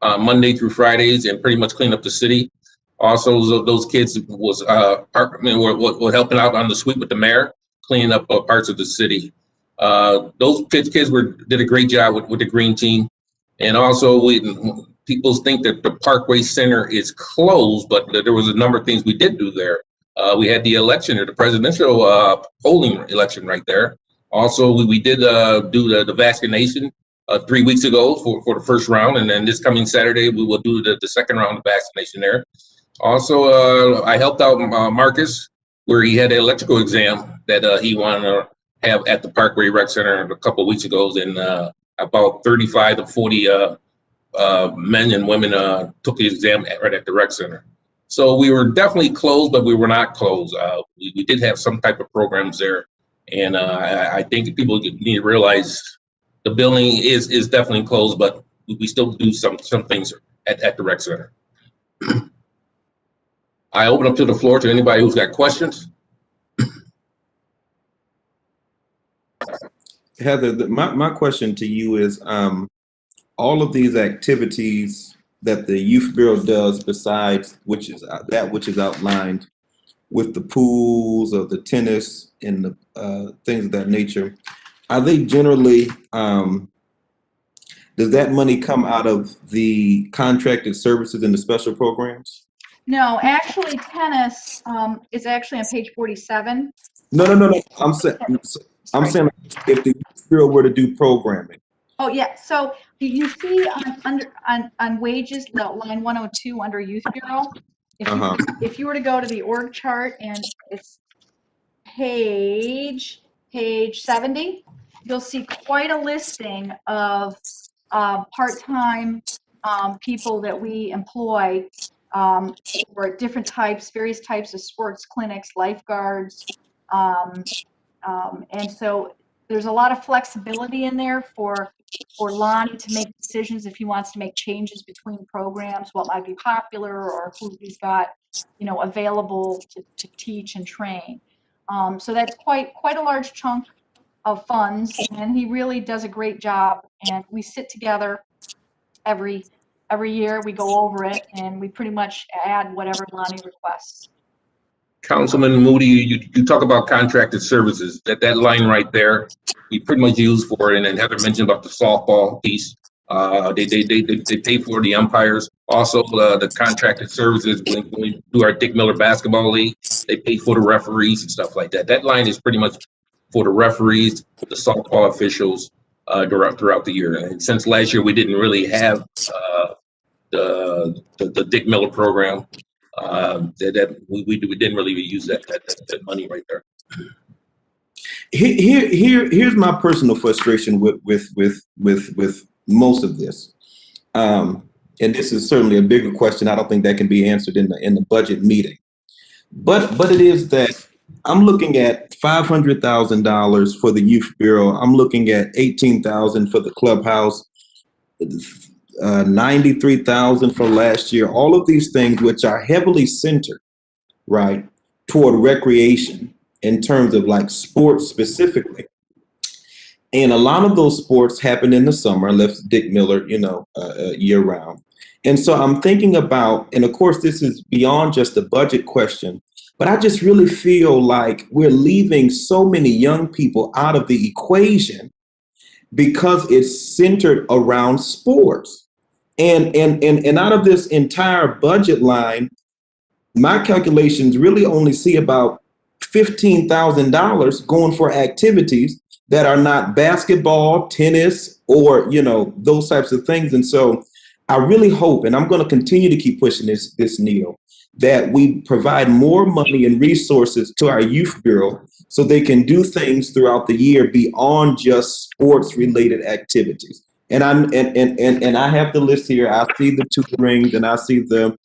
Monday through Fridays and pretty much cleaned up the city. Also, those kids were helping out on the sweep with the mayor, cleaning up parts of the city. Those kids did a great job with the green team. And also, people think that the Parkway Center is closed, but there was a number of things we did do there. We had the election, or the presidential polling election right there. Also, we did do the vaccination 3 weeks ago for the first round, and then this coming Saturday we will do the second round of vaccination there. Also, I helped out Marcus where he had an electrical exam that he wanted to have at the Parkway Rec Center a couple of weeks ago, and about 35 to 40 men and women took the exam right at the rec center. So we were definitely closed, but we were not closed. We did have some type of programs there. And I think people need to realize the building is definitely closed, but we still do some things at the rec center. I open up to the floor to anybody who's got questions. Heather, my question to you is, all of these activities that the Youth Bureau does besides which is outlined with the pools or the tennis and the things of that nature, are they generally, does that money come out of the contracted services and the special programs? No, actually, tennis is actually on page 47. No. I'm saying if the Youth Bureau were to do programming. Oh, yeah. So you see on wages, the line 102 under Youth Bureau. If you were to go to the org chart and it's page 70, you'll see quite a listing of part-time people that we employ for different types, various types of sports clinics, lifeguards. And so there's a lot of flexibility in there for Lonnie to make decisions if he wants to make changes between programs, what might be popular or who he's got, available to teach and train. So that's quite a large chunk of funds, and he really does a great job. And we sit together every year, we go over it, and we pretty much add whatever Lonnie requests. Councilman Moody, you talk about contracted services, that line right there, we pretty much use for it. And then Heather mentioned about the softball piece. They pay for the umpires. Also, the contracted services, when we do our Dick Miller Basketball League, they pay for the referees and stuff like that. That line is pretty much for the referees, the softball officials throughout the year. And since last year, we didn't really have the Dick Miller program. We didn't really use that money right there. Here's my personal frustration with most of this, and this is certainly a bigger question. I don't think that can be answered in the budget meeting, but it is that I'm looking at $500,000 for the Youth Bureau. I'm looking at $18,000 for the clubhouse. 93,000 for last year. All of these things, which are heavily centered, right, toward recreation in terms of like sports specifically. And a lot of those sports happen in the summer, left Dick Miller, year round. And so I'm thinking about, and of course, this is beyond just a budget question, but I just really feel like we're leaving so many young people out of the equation because it's centered around sports. And out of this entire budget line, my calculations really only see about $15,000 going for activities that are not basketball, tennis, or, those types of things. And so I really hope, and I'm going to continue to keep pushing this needle, that we provide more money and resources to our Youth Bureau so they can do things throughout the year beyond just sports related activities. And I have the list here. I see the tutorings and I see the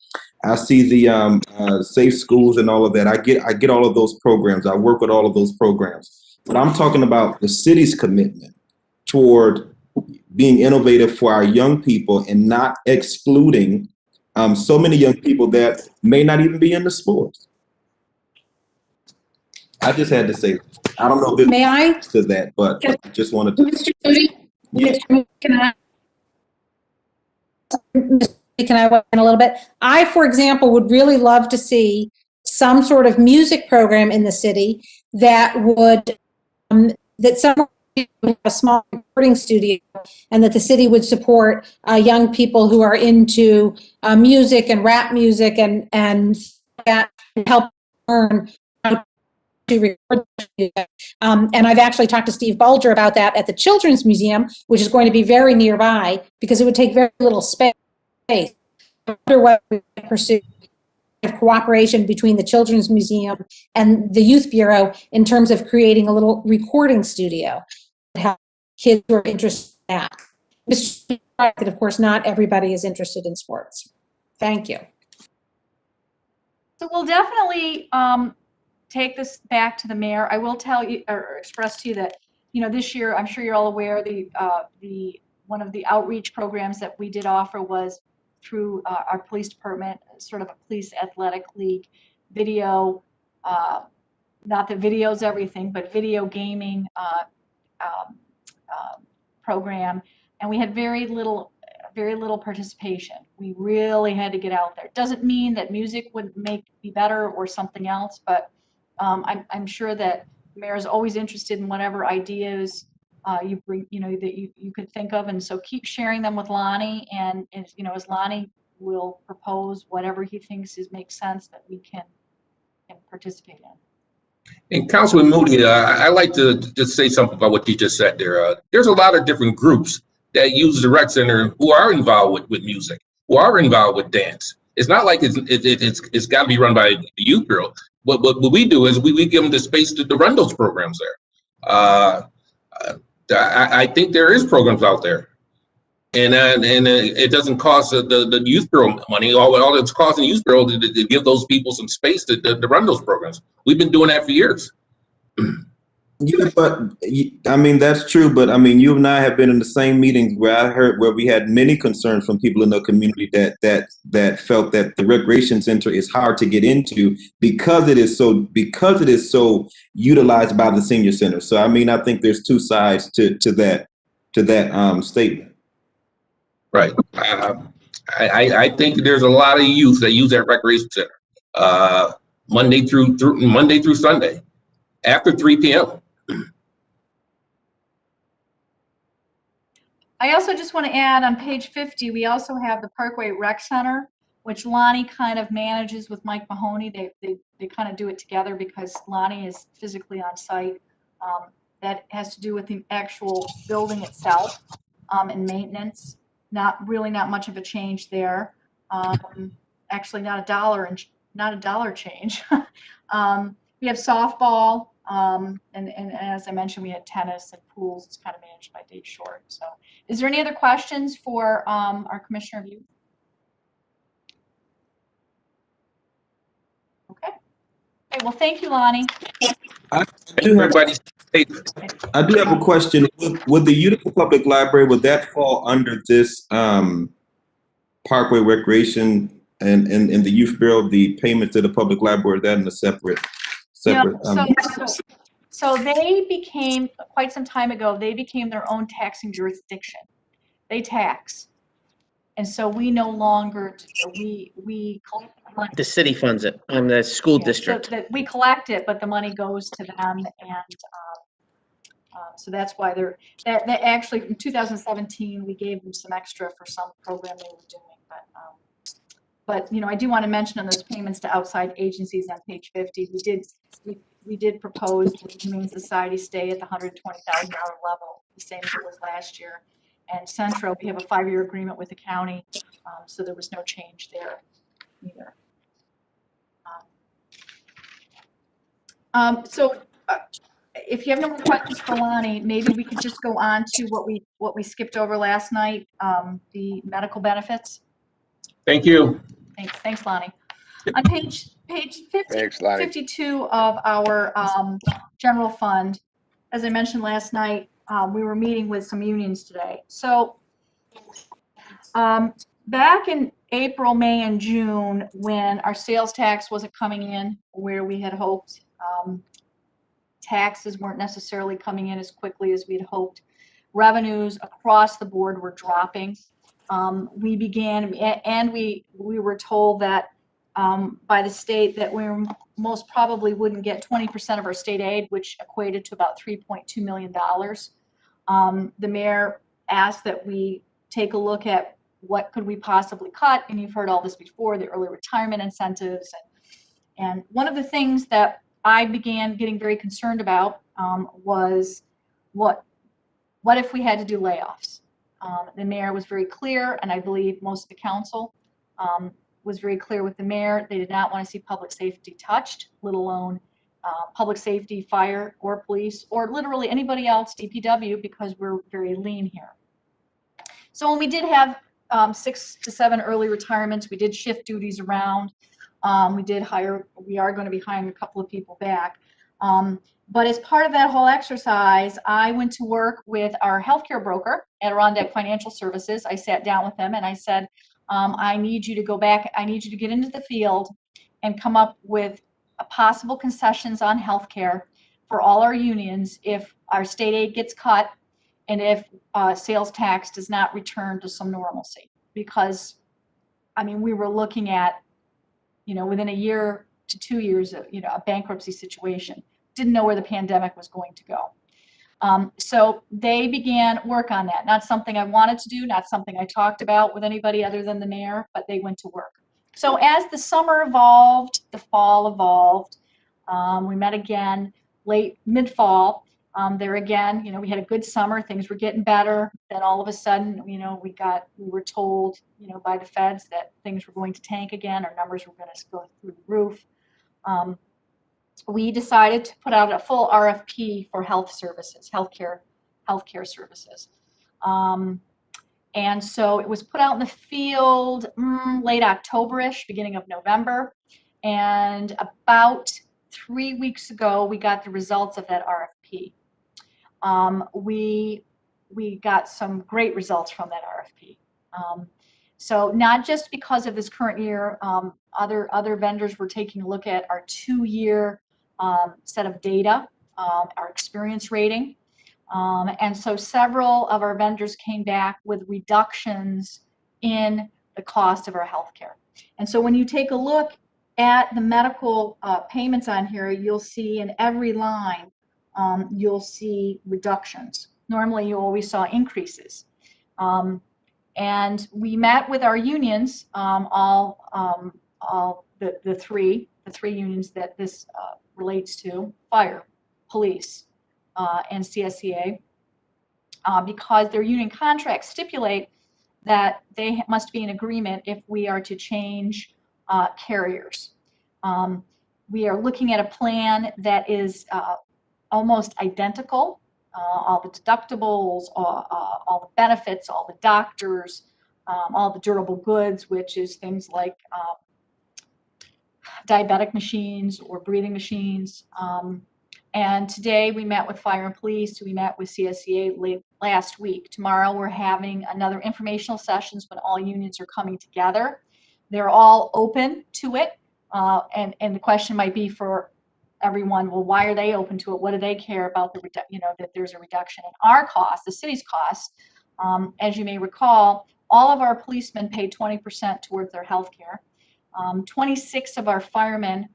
safe schools and all of that. I get all of those programs. I work with all of those programs. But I'm talking about the city's commitment toward being innovative for our young people and not excluding so many young people that may not even be into sports. I just had to say, I don't know if May I? to that, but I just wanted to. Mr. Moody, can I weigh in a little bit? I, for example, would really love to see some sort of music program in the city that would, that someone would have a small recording studio and that the city would support young people who are into music and rap music and that help learn how to record music. And I've actually talked to Steve Bulger about that at the Children's Museum, which is going to be very nearby because it would take very little space. I wonder what we could pursue cooperation between the Children's Museum and the Youth Bureau in terms of creating a little recording studio to have kids who are interested in that. Mr. That of course not everybody is interested in sports. Thank you. So we'll definitely take this back to the mayor. I will tell you or express to you that, this year, I'm sure you're all aware, the one of the outreach programs that we did offer was through our police department, sort of a police athletic league video, not that video's everything, but video gaming program. And we had very very little participation. We really had to get out there. It doesn't mean that music would be better or something else, but I'm sure that the mayor is always interested in whatever ideas you bring, that you could think of. And so keep sharing them with Lonnie, and as Lonnie will propose whatever he thinks makes sense that we can participate in. And Councilman Moody, I like to just say something about what you just said there. There's a lot of different groups that use the rec center who are involved with music, who are involved with dance. It's not like it's got to be run by the youth bureau. What we do is we give them the space to run those programs there. I think there is programs out there, and it doesn't cost the youth bureau money. All it's costing the youth bureau to give those people some space to run those programs. We've been doing that for years. Yeah, but I mean that's true. But I mean, you and I have been in the same meetings where we had many concerns from people in the community that felt that the recreation center is hard to get into because it is so utilized by the senior center. So I mean, I think there's two sides to that statement. Right. I think there's a lot of youth that use that recreation center Monday through Sunday after 3 p.m. I also just want to add on page 50, we also have the Parkway Rec Center, which Lonnie kind of manages with Mike Mahoney. They kind of do it together because Lonnie is physically on site. That has to do with the actual building itself and maintenance. Not much of a change there. Actually, not a dollar change. We have softball, and as I mentioned, we had tennis and pools. It's kind of managed by Dave Short. So, is there any other questions for our Commissioner of Youth? Okay. Okay. Well, thank you, Lonnie. I do have a question. Would the Utica Public Library, would that fall under this Parkway Recreation and the Youth Bureau, the payment to the public library, that in a separate? So they became, quite some time ago, they became their own taxing jurisdiction. They tax. And so we no longer, we collect. The city funds it, on the school So district. that we collect it, but the money goes to them, and so that's why that actually in 2017 we gave them some extra for some program they were doing, but I do want to mention on those payments to outside agencies on page 50, we did propose that the Humane Society stay at the $120,000 level, the same as it was last year. And Centro, we have a 5-year agreement with the county, so there was no change there either. If you have no more questions for Lonnie, maybe we could just go on to what we skipped over last night, the medical benefits. Thank you. Thanks, Lonnie. On page 52 of our general fund, as I mentioned last night, we were meeting with some unions today. So back in April, May, and June, when our sales tax wasn't coming in where we had hoped, taxes weren't necessarily coming in as quickly as we had hoped, revenues across the board were dropping. We began, and we were told that by the state that we most probably wouldn't get 20% of our state aid, which equated to about $3.2 million. The mayor asked that we take a look at what could we possibly cut, and you've heard all this before, the early retirement incentives. And one of the things that I began getting very concerned about was what if we had to do layoffs? The mayor was very clear, and I believe most of the council was very clear with the mayor. They did not want to see public safety touched, let alone public safety, fire, or police, or literally anybody else, DPW, because we're very lean here. So when we did have 6 to 7 early retirements, we did shift duties around. We are going to be hiring a couple of people back. But as part of that whole exercise, I went to work with our healthcare broker, Adirondack Financial Services. I sat down with them and I said, I need you to go back. I need you to get into the field and come up with possible concessions on healthcare for all our unions if our state aid gets cut and if sales tax does not return to some normalcy. Because, I mean, we were looking at, within a year to 2 years of, a bankruptcy situation. Didn't know where the pandemic was going to go. So they began work on that. Not something I wanted to do, not something I talked about with anybody other than the mayor, but they went to work. So as the summer evolved, the fall evolved, we met again mid-fall. There again, we had a good summer, things were getting better. Then all of a sudden, we were told, by the feds that things were going to tank again, our numbers were going to go through the roof. We decided to put out a full RFP for healthcare services. And so it was put out in the field late October-ish, beginning of November. And about 3 weeks ago, we got the results of that RFP. We got some great results from that RFP. So not just because of this current year, other vendors were taking a look at our 2-year set of data, our experience rating. And so several of our vendors came back with reductions in the cost of our healthcare. And so when you take a look at the medical payments on here, you'll see in every line, you'll see reductions. Normally, you always saw increases. And we met with our unions, all the three unions that this relates to: fire, police, and CSEA, because their union contracts stipulate that they must be in agreement if we are to change carriers. We are looking at a plan that is almost identical. All the deductibles, all the benefits, all the doctors, all the durable goods, which is things like diabetic machines or breathing machines. And today we met with fire and police. We met with CSEA last week. Tomorrow we're having another informational sessions when all unions are coming together. They're all open to it. And the question might be for everyone, well, why are they open to it? What do they care about that there's a reduction in our cost, the city's cost? As you may recall, all of our policemen pay 20% towards their health care. 26 of our firemen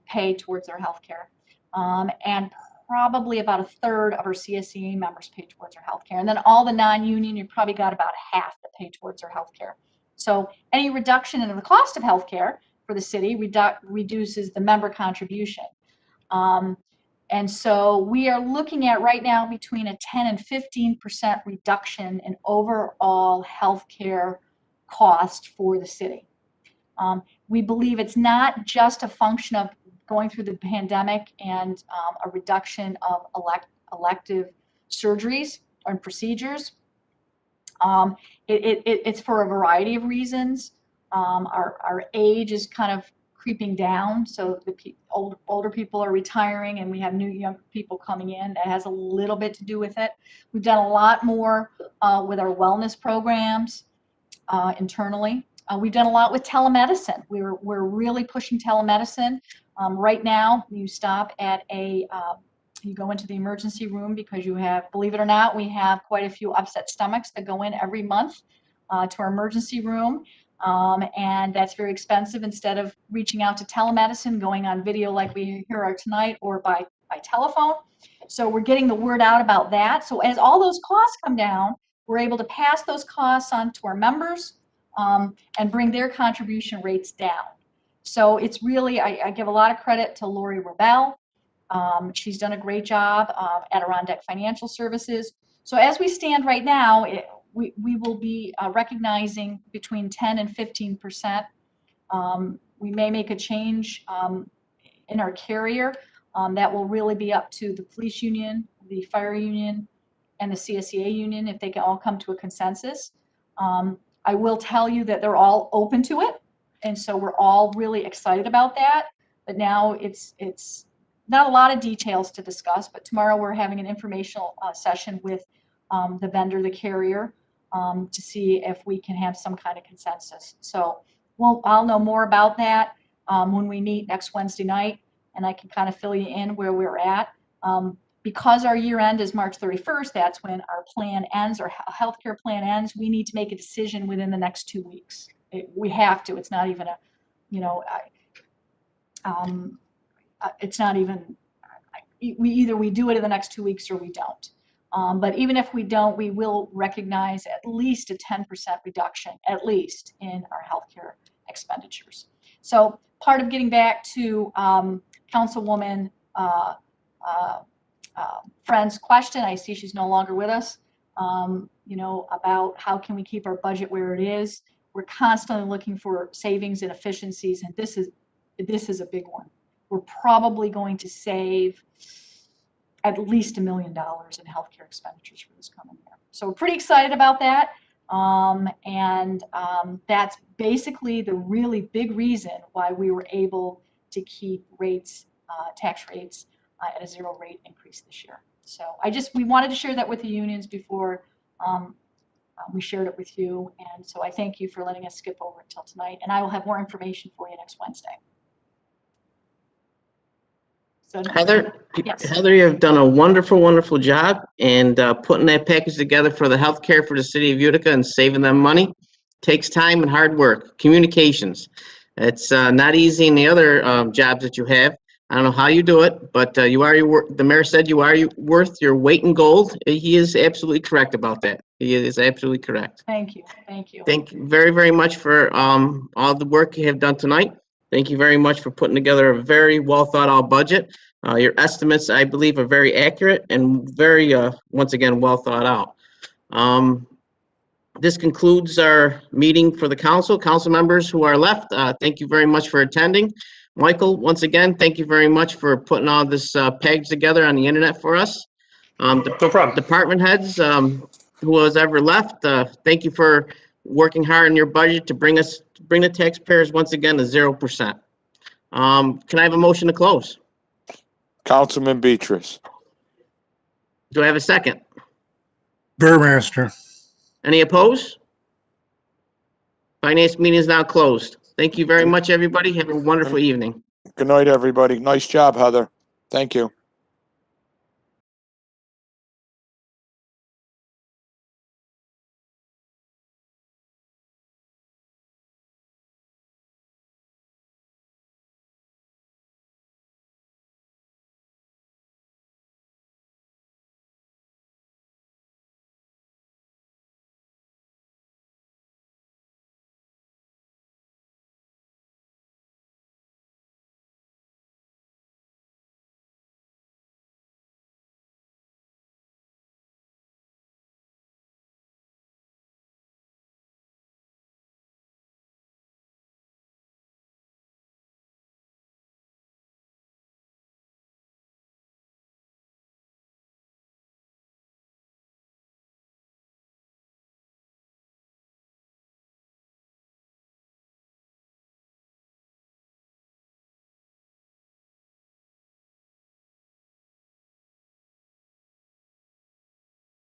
pay towards their health care. And probably about a third of our CSEA members pay towards their health care. And then all the non-union, you probably got about half that pay towards their health care. So any reduction in the cost of health care for the city reduces the member contribution. And so we are looking at right now between a 10 and 15% reduction in overall healthcare cost for the city. We believe it's not just a function of going through the pandemic and a reduction of elective surgeries and procedures. It's for a variety of reasons. Our age is kind of creeping down, so the older people are retiring and we have new young people coming in. That has a little bit to do with it. We've done a lot more with our wellness programs internally. We've done a lot with telemedicine. We're really pushing telemedicine. Right now, you stop at you go into the emergency room because you have, believe it or not, we have quite a few upset stomachs that go in every month to our emergency room. And that's very expensive. Instead of reaching out to telemedicine, going on video like we here are tonight, or by telephone. So we're getting the word out about that. So as all those costs come down, we're able to pass those costs on to our members and bring their contribution rates down. So it's really, I give a lot of credit to Lori Rebell. She's done a great job at Adirondack Financial Services. So as we stand right now, we will be recognizing between 10 and 15%. We may make a change in our carrier. That will really be up to the police union, the fire union, and the CSEA union if they can all come to a consensus. I will tell you that they're all open to it. And so we're all really excited about that. But now it's not a lot of details to discuss, but tomorrow we're having an informational session with the vendor, the carrier, to see if we can have some kind of consensus. So I'll know more about that when we meet next Wednesday night, and I can kind of fill you in where we're at. Because our year end is March 31st, that's when our plan ends, our healthcare plan ends. We need to make a decision within the next 2 weeks. We have to. It's not even a, you know, it's not even, we do it in the next 2 weeks or we don't. But even if we don't, we will recognize at least a 10% reduction, at least, in our healthcare expenditures. So part of getting back to Councilwoman Friend's question, I see she's no longer with us, you know, about how can we keep our budget where it is. We're constantly looking for savings and efficiencies, and this is a big one. We're probably going to save at least $1 million in healthcare expenditures for this coming year. So we're pretty excited about that. That's basically the really big reason why we were able to keep rates, tax rates at a 0 rate increase this year. So we wanted to share that with the unions before we shared it with you. And so I thank you for letting us skip over until tonight, and I will have more information for you next Wednesday. So, Heather, yes. Heather, you have done a wonderful, wonderful job and putting that package together for the healthcare for the city of Utica and saving them money. Takes time and hard work. Communications. It's not easy in the other jobs that you have. I don't know how you do it, but the mayor said you are worth your weight in gold. He is absolutely correct about that. He is absolutely correct. Thank you. Thank you. Thank you very, very much for all the work you have done tonight. Thank you very much for putting together a very well thought out budget. Your estimates, I believe, are very accurate and very, once again, well thought out. This concludes our meeting for the council. Council members who are left, thank you very much for attending. Michael, once again, thank you very much for putting all this package together on the internet for us. No problem. Department heads, who has ever left, thank you for working hard on your budget to bring the taxpayers once again to 0%. Can I have a motion to close? Councilman Beatrice. Do I have a second? Burmaster. Any opposed? Finance meeting is now closed. Thank you very much, everybody. Have a wonderful evening. Good night, everybody. Nice job, Heather. Thank you.